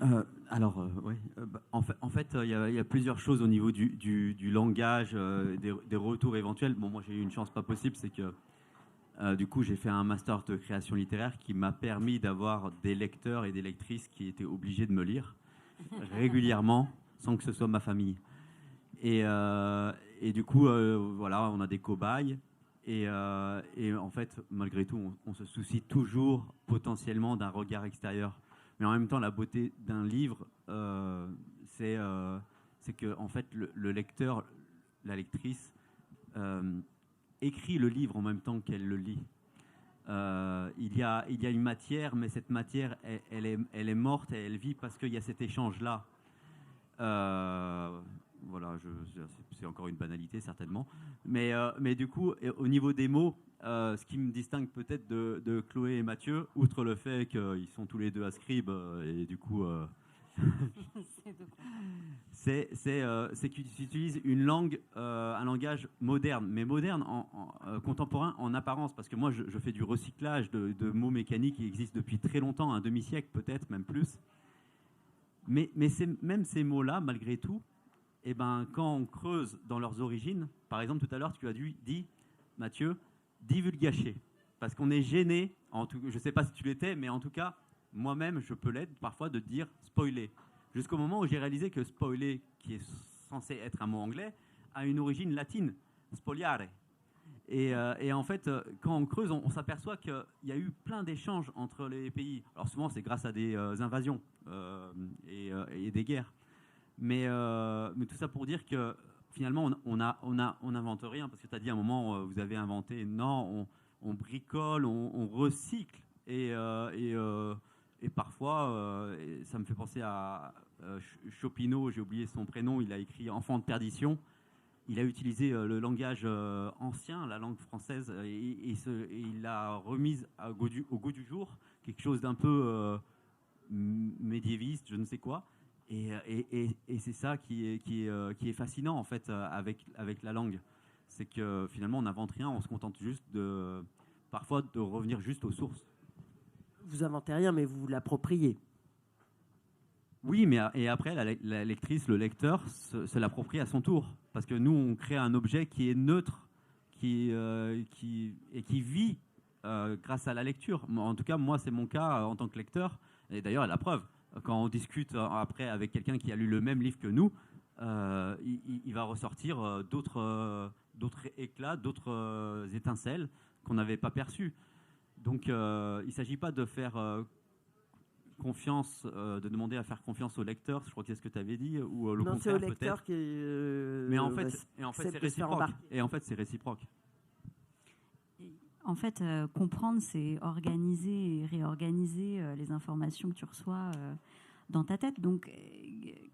Oui. En fait, il y a plusieurs choses au niveau du langage, des retours éventuels. Bon, moi, j'ai eu une chance pas possible, c'est que du coup, j'ai fait un master de création littéraire qui m'a permis d'avoir des lecteurs et des lectrices qui étaient obligés de me lire régulièrement, sans que ce soit ma famille. Et du coup, voilà, on a des cobayes. Et en fait, malgré tout, on se soucie toujours potentiellement d'un regard extérieur. Mais en même temps, la beauté d'un livre, c'est que en fait, le lecteur, la lectrice, écrit le livre en même temps qu'elle le lit. Il y a une matière, mais cette matière, elle est morte et elle vit parce qu'il y a cet échange-là. Voilà, c'est encore une banalité certainement, mais du coup, au niveau des mots, ce qui me distingue peut-être de Chloé et Mathieu, outre le fait qu'ils sont tous les deux à Scribe, et du coup, c'est qu'ils utilisent une langue, un langage moderne, mais moderne, contemporain en apparence, parce que moi, je fais du recyclage de mots mécaniques qui existent depuis très longtemps, un demi-siècle peut-être, même plus. Mais même ces mots-là, malgré tout, eh ben, quand on creuse dans leurs origines, par exemple, tout à l'heure, tu as dit, Mathieu, divulgacher. Parce qu'on est gêné, je ne sais pas si tu l'étais, mais en tout cas, moi-même, je peux l'être parfois de dire spoiler. Jusqu'au moment où j'ai réalisé que spoiler, qui est censé être un mot anglais, a une origine latine, spoliare. Et en fait, quand on creuse, on s'aperçoit qu'il y a eu plein d'échanges entre les pays. Alors souvent, c'est grâce à des invasions et des guerres. Mais tout ça pour dire que finalement, on n'invente rien. Parce que tu as dit à un moment, vous avez inventé. Non, on bricole, on recycle. Et parfois, ça me fait penser à Chopineau, j'ai oublié son prénom, il a écrit Enfant de perdition. Il a utilisé le langage ancien, la langue française, et il l'a remise au goût du jour, quelque chose d'un peu médiéviste, je ne sais quoi. Et c'est ça qui est fascinant en fait avec la langue. c'est que finalement, on n'invente rien, on se contente juste parfois de revenir juste aux sources. Vous inventez rien, mais vous l'appropriez. Oui, mais et après, la lectrice, le lecteur, se l'approprie à son tour. Parce que nous, on crée un objet qui est neutre, qui vit grâce à la lecture. En tout cas, moi, c'est mon cas en tant que lecteur. Et d'ailleurs, la preuve, quand on discute après avec quelqu'un qui a lu le même livre que nous, il va ressortir d'autres éclats, d'autres étincelles qu'on n'avait pas perçues. Donc, il ne s'agit pas de faire confiance, de demander à faire confiance au lecteur, je crois que c'est ce que tu avais dit, ou le Non, contraire c'est au lecteur peut-être. qui est, Mais en fait, c'est réciproque. Et en fait, c'est réciproque. En fait, comprendre, c'est organiser et réorganiser les informations que tu reçois dans ta tête. Donc,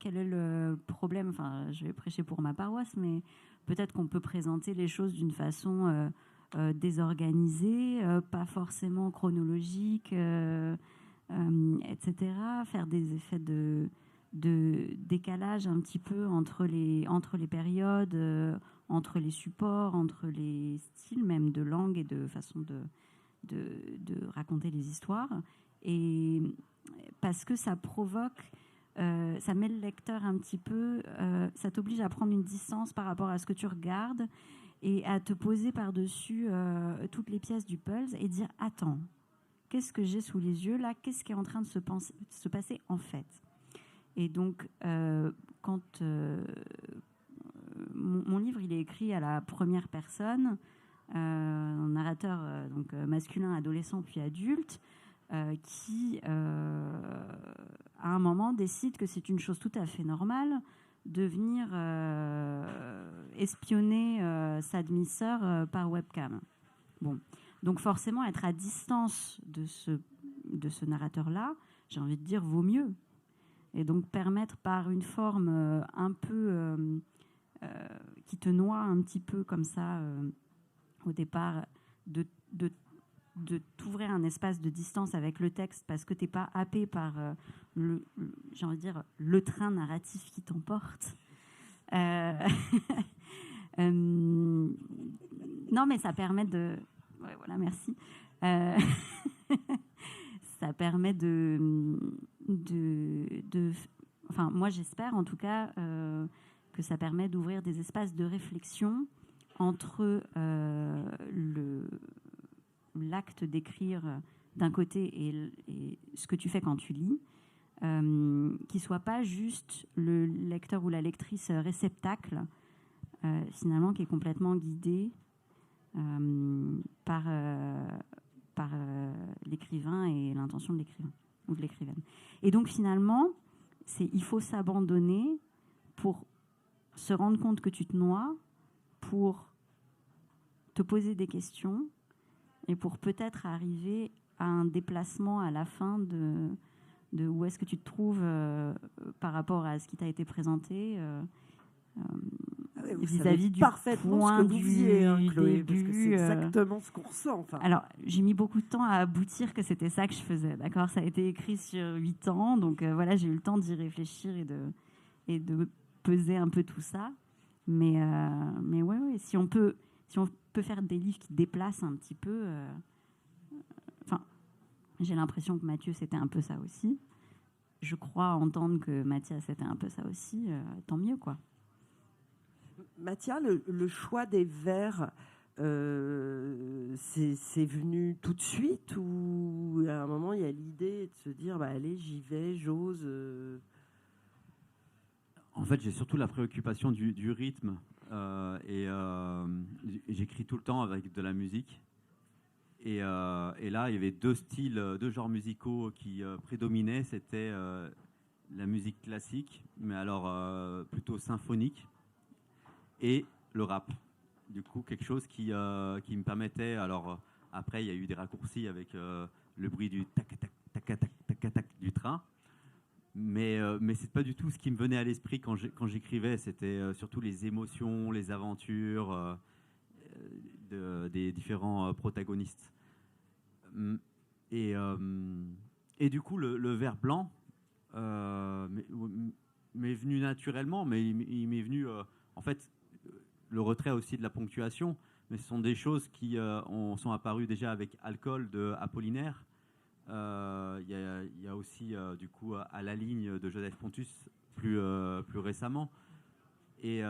quel est le problème? Enfin, je vais prêcher pour ma paroisse, mais peut-être qu'on peut présenter les choses d'une façon désorganisée, pas forcément chronologique, etc. Faire des effets de décalage un petit peu entre les périodes, entre les supports, entre les styles même de langue et de façon de raconter les histoires. Et parce que ça provoque, ça met le lecteur un petit peu, ça t'oblige à prendre une distance par rapport à ce que tu regardes et à te poser par-dessus toutes les pièces du puzzle et dire « Attends, qu'est-ce que j'ai sous les yeux là? Qu'est-ce qui est en train de se passer en fait ?» Et donc, quand mon livre, il est écrit à la première personne, un narrateur donc masculin, adolescent puis adulte, qui, à un moment, décide que c'est une chose tout à fait normale de venir espionner sa demi-sœur par webcam. Bon. Donc forcément, être à distance de ce narrateur-là, j'ai envie de dire, vaut mieux. Et donc permettre par une forme un peu qui te noie un petit peu comme ça au départ, de t'ouvrir un espace de distance avec le texte parce que tu n'es pas happé par j'ai envie de dire, le train narratif qui t'emporte. Non, mais ça permet de... Ouais, voilà, merci. Ça permet enfin, moi, j'espère, en tout cas, que ça permet d'ouvrir des espaces de réflexion entre l'acte d'écrire d'un côté et ce que tu fais quand tu lis, qui ne soit pas juste le lecteur ou la lectrice réceptacle, finalement, qui est complètement guidé par l'écrivain et l'intention de l'écrivain ou de l'écrivaine. Et donc finalement, il faut s'abandonner pour se rendre compte que tu te noies, pour te poser des questions et pour peut-être arriver à un déplacement à la fin de où est-ce que tu te trouves par rapport à ce qui t'a été présenté vis-à-vis du point de vue Chloé, parce que c'est exactement ce qu'on ressent. Enfin. Alors, j'ai mis beaucoup de temps à aboutir que c'était ça que je faisais, d'accord? Ça a été écrit sur 8 ans, donc voilà, j'ai eu le temps d'y réfléchir et de peser un peu tout ça. Mais ouais, si on peut faire des livres qui déplacent un petit peu... Enfin, j'ai l'impression que Mathieu, c'était un peu ça aussi. Je crois entendre que Mathias, c'était un peu ça aussi. Tant mieux, quoi. Mathias, le choix des vers, c'est venu tout de suite ou à un moment il y a l'idée de se dire allez, j'y vais, j'ose En fait, j'ai surtout la préoccupation du rythme et j'écris tout le temps avec de la musique. Et là, il y avait deux genres musicaux qui prédominaient. C'était la musique classique, mais alors plutôt symphonique, et le rap. Du coup, quelque chose qui me permettait... Alors, après, il y a eu des raccourcis avec le bruit du tac-tac, tac-tac, tac-tac du train. Mais c'est pas du tout ce qui me venait à l'esprit quand j'écrivais. C'était surtout les émotions, les aventures des différents protagonistes. Et du coup, le vert blanc m'est venu naturellement, mais il m'est venu... en fait, le retrait aussi de la ponctuation, mais ce sont des choses qui sont apparues déjà avec Alcool de Apollinaire. Il y a aussi du coup à la ligne de Joseph Pontus plus récemment. Et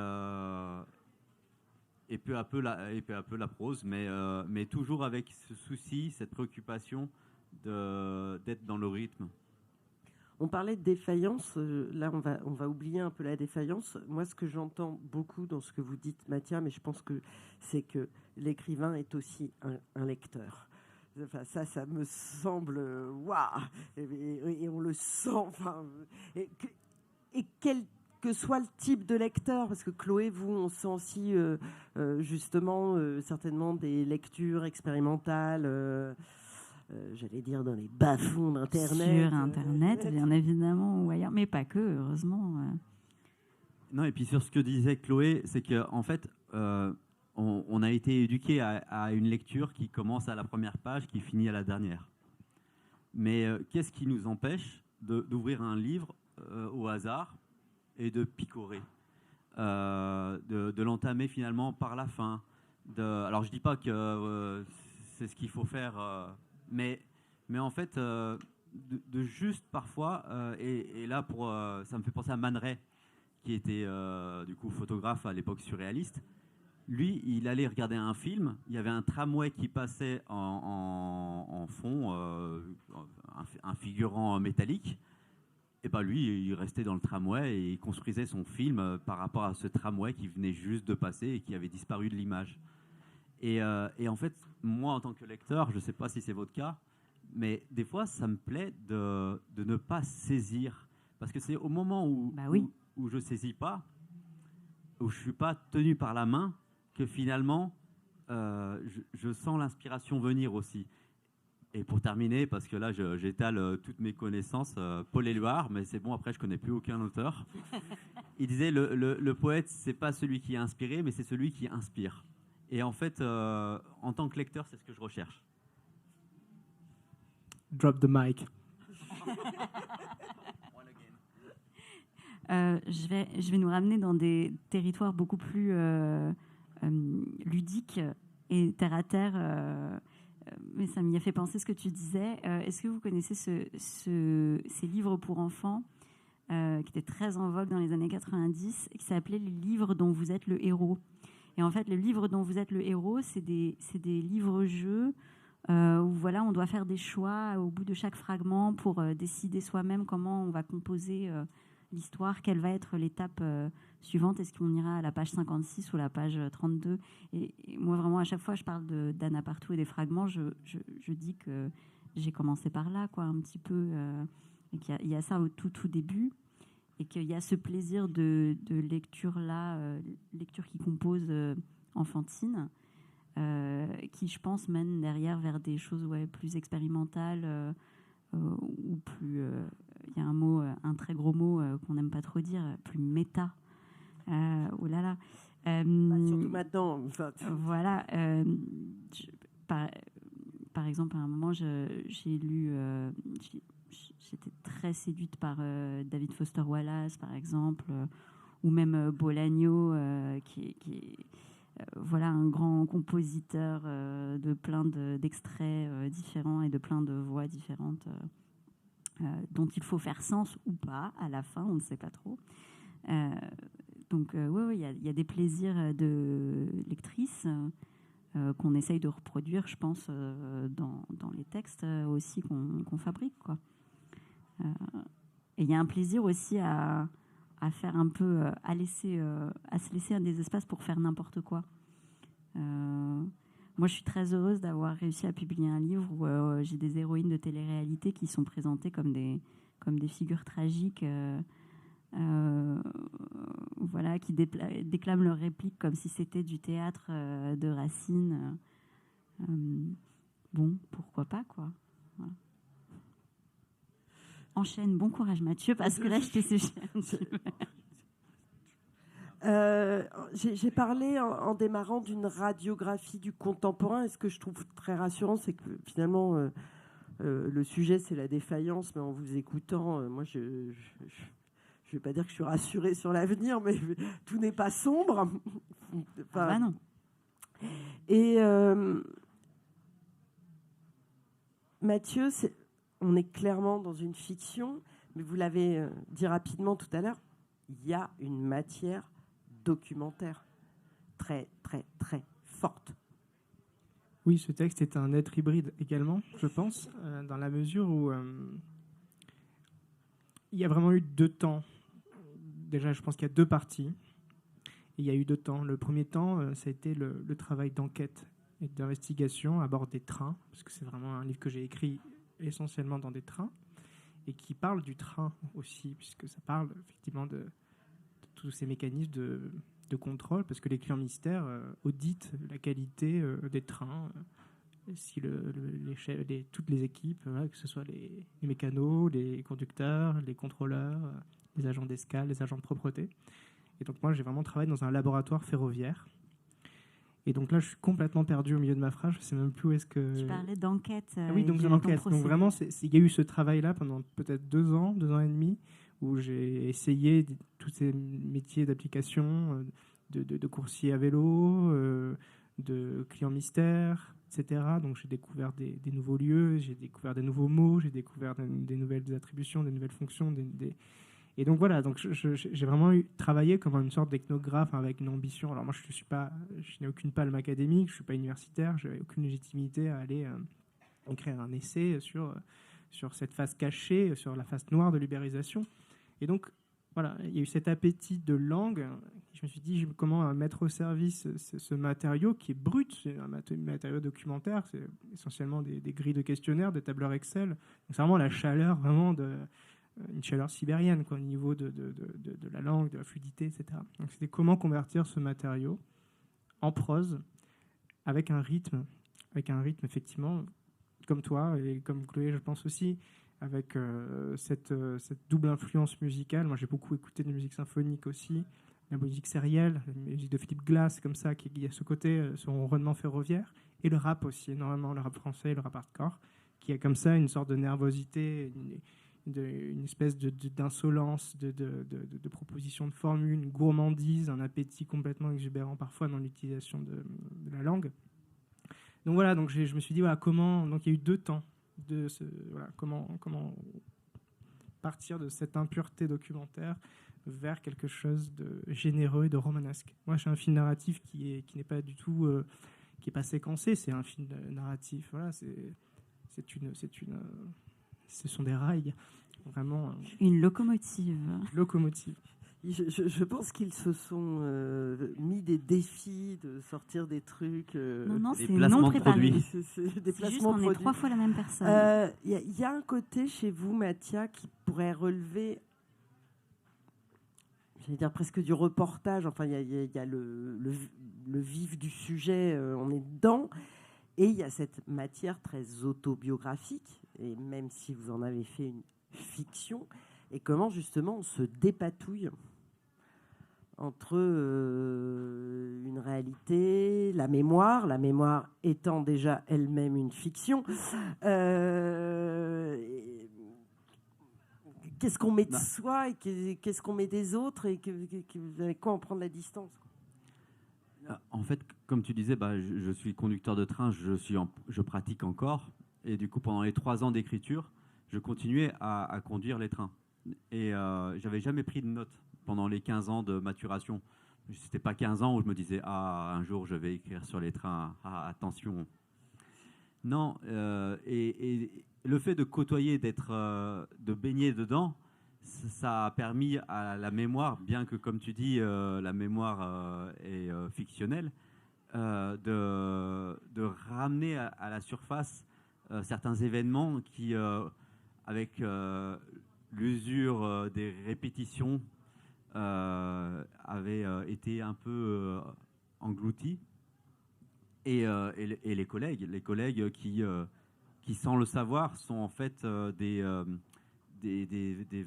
peu à peu la prose, mais toujours avec ce souci, cette préoccupation d'être dans le rythme. On parlait de défaillance, là on va oublier un peu la défaillance. Moi, ce que j'entends beaucoup dans ce que vous dites, Mathia, mais je pense que c'est que l'écrivain est aussi un lecteur. Enfin, ça me semble waouh, et on le sent. Enfin, et quel que soit le type de lecteur, parce que Chloé, vous, on sent aussi justement certainement des lectures expérimentales. J'allais dire dans les bas-fonds d'Internet. Sur Internet, bien évidemment, ou ailleurs, mais pas que, heureusement. Non, et puis sur ce que disait Chloé, c'est qu'en fait, on a été éduqué à une lecture qui commence à la première page, qui finit à la dernière. Mais qu'est-ce qui nous empêche d'ouvrir un livre au hasard et de picorer, de l'entamer finalement par la fin. Alors je dis pas que c'est ce qu'il faut faire, mais en fait de juste parfois, et là ça me fait penser à Man Ray, qui était du coup photographe à l'époque surréaliste. Lui, il allait regarder un film, il y avait un tramway qui passait en fond, un figurant métallique. Et bien lui, il restait dans le tramway et il construisait son film par rapport à ce tramway qui venait juste de passer et qui avait disparu de l'image. Et en fait, moi, en tant que lecteur, je ne sais pas si c'est votre cas, mais des fois, ça me plaît de ne pas saisir. Parce que c'est au moment où je ne saisis pas, où je ne suis pas tenu par la main, que finalement, je sens l'inspiration venir aussi. Et pour terminer, parce que là, j'étale toutes mes connaissances, Paul Éluard, mais c'est bon, après, je connais plus aucun auteur. Il disait, le poète, c'est pas celui qui est inspiré, mais c'est celui qui inspire. Et en fait, en tant que lecteur, c'est ce que je recherche. Drop the mic. Je vais nous ramener dans des territoires beaucoup plus ludiques et terre à terre. Mais ça m'y a fait penser ce que tu disais. Est-ce que vous connaissez ces livres pour enfants qui étaient très en vogue dans les années 90 et qui s'appelaient les livres dont vous êtes le héros? Et en fait, les livres dont vous êtes le héros, c'est des livres-jeux où voilà, on doit faire des choix au bout de chaque fragment pour décider soi-même comment on va composer l'histoire, quelle va être l'étape suivante, est-ce qu'on ira à la page 56 ou la page 32. Et moi, vraiment, à chaque fois, je parle d'Anna Partout et des fragments, je dis que j'ai commencé par là, quoi, un petit peu, et qu'il y a ça au tout début, et qu'il y a ce plaisir de lecture-là, lecture qui compose enfantine, qui, je pense, mène derrière vers des choses plus expérimentales, ou plus... il y a un très gros mot qu'on n'aime pas trop dire, plus méta. Oh là là. Surtout maintenant. Voilà. Par exemple, à un moment, j'ai lu... j'étais très séduite par David Foster Wallace, par exemple, ou même Bolaño, qui est voilà, un grand compositeur de plein d'extraits différents et de plein de voix différentes. Dont il faut faire sens ou pas à la fin, on ne sait pas trop. Donc oui, il y a des plaisirs de lectrice qu'on essaye de reproduire, je pense, dans les textes aussi qu'on fabrique, quoi. Et il y a un plaisir aussi à faire un peu, à se laisser des espaces pour faire n'importe quoi. Moi, je suis très heureuse d'avoir réussi à publier un livre où j'ai des héroïnes de télé-réalité qui sont présentées comme des figures tragiques, voilà, qui déclament leurs répliques comme si c'était du théâtre de Racine. Bon, pourquoi pas, quoi. Voilà. Enchaîne, bon courage Mathieu, parce que là, je t'ai séché un petit peu. J'ai parlé en démarrant d'une radiographie du contemporain, et ce que je trouve très rassurant, c'est que finalement le sujet c'est la défaillance, mais en vous écoutant, moi je je ne vais pas dire que je suis rassurée sur l'avenir, mais tout n'est pas sombre. Enfin, non. Et Mathieu, on est clairement dans une fiction, mais vous l'avez dit rapidement tout à l'heure, il y a une matière documentaire très, très, très forte. Oui, ce texte est un être hybride également, je pense, dans la mesure où il y a vraiment eu 2 temps. Déjà, je pense qu'il y a 2 parties. Et il y a eu 2 temps. Le premier temps, ça a été le travail d'enquête et d'investigation à bord des trains, parce que c'est vraiment un livre que j'ai écrit essentiellement dans des trains, et qui parle du train aussi, puisque ça parle effectivement de tous ces mécanismes de contrôle, parce que les clients mystères auditent la qualité des trains, si toutes les équipes, que ce soit les mécanos, les conducteurs, les contrôleurs, les agents d'escale, les agents de propreté. Et donc moi, j'ai vraiment travaillé dans un laboratoire ferroviaire. Et donc là, je suis complètement perdu au milieu de ma phrase. Je ne sais même plus où est-ce que... Tu parlais d'enquête. Oui, donc une enquête. Donc vraiment, il y a eu ce travail-là pendant peut-être 2 ans et demi, où j'ai essayé tous ces métiers d'application, de coursier à vélo, de client mystère, etc. Donc j'ai découvert des nouveaux lieux, j'ai découvert des nouveaux mots, j'ai découvert des nouvelles attributions, des nouvelles fonctions. Et donc voilà, donc j'ai vraiment travaillé comme une sorte d'ethnographe avec une ambition. Alors moi, je n'ai aucune palme académique, je ne suis pas universitaire, je n'ai aucune légitimité à aller écrire un essai sur cette face cachée, sur la face noire de l'ubérisation. Et donc, voilà, il y a eu cet appétit de langue. Je me suis dit, comment mettre au service ce matériau qui est brut, c'est un matériau documentaire, c'est essentiellement des grilles de questionnaires, des tableurs Excel. Donc c'est vraiment la chaleur, vraiment une chaleur sibérienne, quoi, au niveau de la langue, de la fluidité, etc. Donc c'était comment convertir ce matériau en prose avec un rythme effectivement, comme toi et comme Chloé, je pense aussi, avec cette double influence musicale. Moi, j'ai beaucoup écouté de musique symphonique aussi, la musique sérielle, la musique de Philippe Glass, comme ça, qui a ce côté, son ronronnement ferroviaire, et le rap aussi, énormément, le rap français, le rap hardcore, qui a comme ça une sorte de nervosité, une espèce d'insolence, de proposition de formule, une gourmandise, un appétit complètement exubérant parfois dans l'utilisation de la langue. Donc voilà, donc je me suis dit, voilà, comment... Donc il y a eu 2 temps. Comment partir de cette impureté documentaire vers quelque chose de généreux et de romanesque. Moi, j'ai un film narratif qui n'est pas du tout... qui n'est pas séquencé, c'est un film narratif. Voilà, ce sont des rails, vraiment. Une locomotive. Locomotive. Je pense qu'ils se sont mis des défis de sortir des trucs. Non, des c'est placements non de préparé. produits. C'est des C'est juste placements qu'on de est produits. 3 fois la même personne. Il y a un côté chez vous, Mathia, qui pourrait relever, j'allais dire presque du reportage. Enfin, il y a le vif du sujet, on est dedans. Et il y a cette matière très autobiographique, et même si vous en avez fait une fiction, et comment justement on se dépatouille entre une réalité, la mémoire étant déjà elle-même une fiction. Qu'est-ce qu'on met de soi et qu'est-ce qu'on met des autres, et avec quoi on prend de la distance? En fait, comme tu disais, je suis conducteur de train, je pratique encore. Et du coup, pendant les 3 ans d'écriture, je continuais à conduire les trains. Et j'avais jamais pris de notes pendant les 15 ans de maturation. C'était pas 15 ans où je me disais « Ah, un jour, je vais écrire sur les trains. Ah, attention ». Non, et le fait de côtoyer, de baigner dedans, ça a permis à la mémoire, bien que, comme tu dis, la mémoire est fictionnelle, de ramener à la surface certains événements qui, avec l'usure des répétitions, avaient été un peu engloutis. Et les collègues qui, sans le savoir, sont en fait des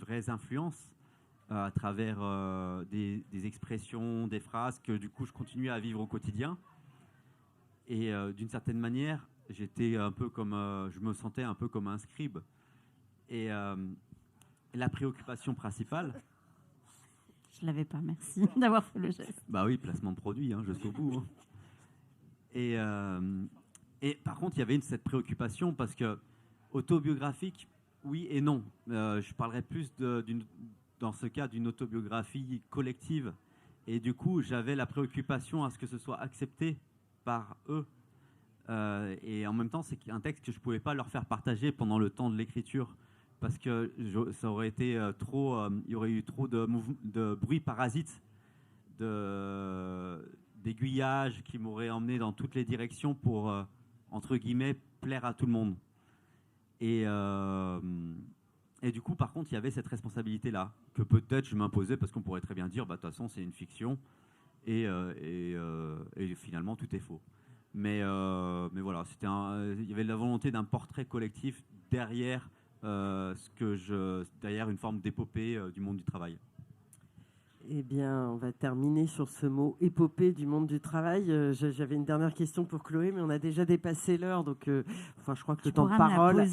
vraies influences à travers des expressions, des phrases que du coup je continuais à vivre au quotidien. Et d'une certaine manière, j'étais un peu comme, je me sentais un peu comme un scribe. Et la préoccupation principale, Je l'avais pas, merci d'avoir fait le geste. Bah oui, placement de produit, je suis au bout. Et par contre, il y avait cette préoccupation parce que autobiographique, oui et non. Je parlerais plus dans ce cas d'une autobiographie collective. Et du coup, j'avais la préoccupation à ce que ce soit accepté par eux. Et en même temps, c'est un texte que je ne pouvais pas leur faire partager pendant le temps de l'écriture parce que ça aurait été il y aurait eu trop de bruit parasite, d'aiguillage qui m'aurait emmené dans toutes les directions pour, entre guillemets, plaire à tout le monde. Et du coup, par contre, il y avait cette responsabilité-là que peut-être je m'imposais parce qu'on pourrait très bien dire, de toute façon, c'est une fiction et finalement, tout est faux. Mais voilà, il y avait la volonté d'un portrait collectif derrière derrière une forme d'épopée du monde du travail. Eh bien, on va terminer sur ce mot épopée du monde du travail. J'avais une dernière question pour Chloé, mais on a déjà dépassé l'heure, donc je crois que le temps de parole a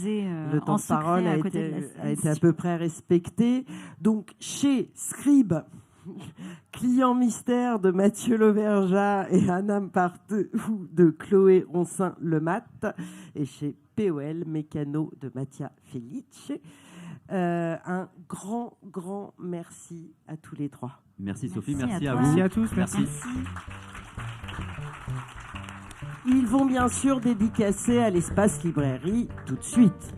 été à peu près respecté. Donc, chez Scribe, Client mystère de Mathieu Lauvergeat et Anna Partout de Chloé Ronsin-Lemat, et chez POL Mécano de Mattia Felice. Un grand merci à tous les trois. Merci Sophie, merci à vous. Merci à tous, merci. Ils vont bien sûr dédicacer à l'espace librairie tout de suite.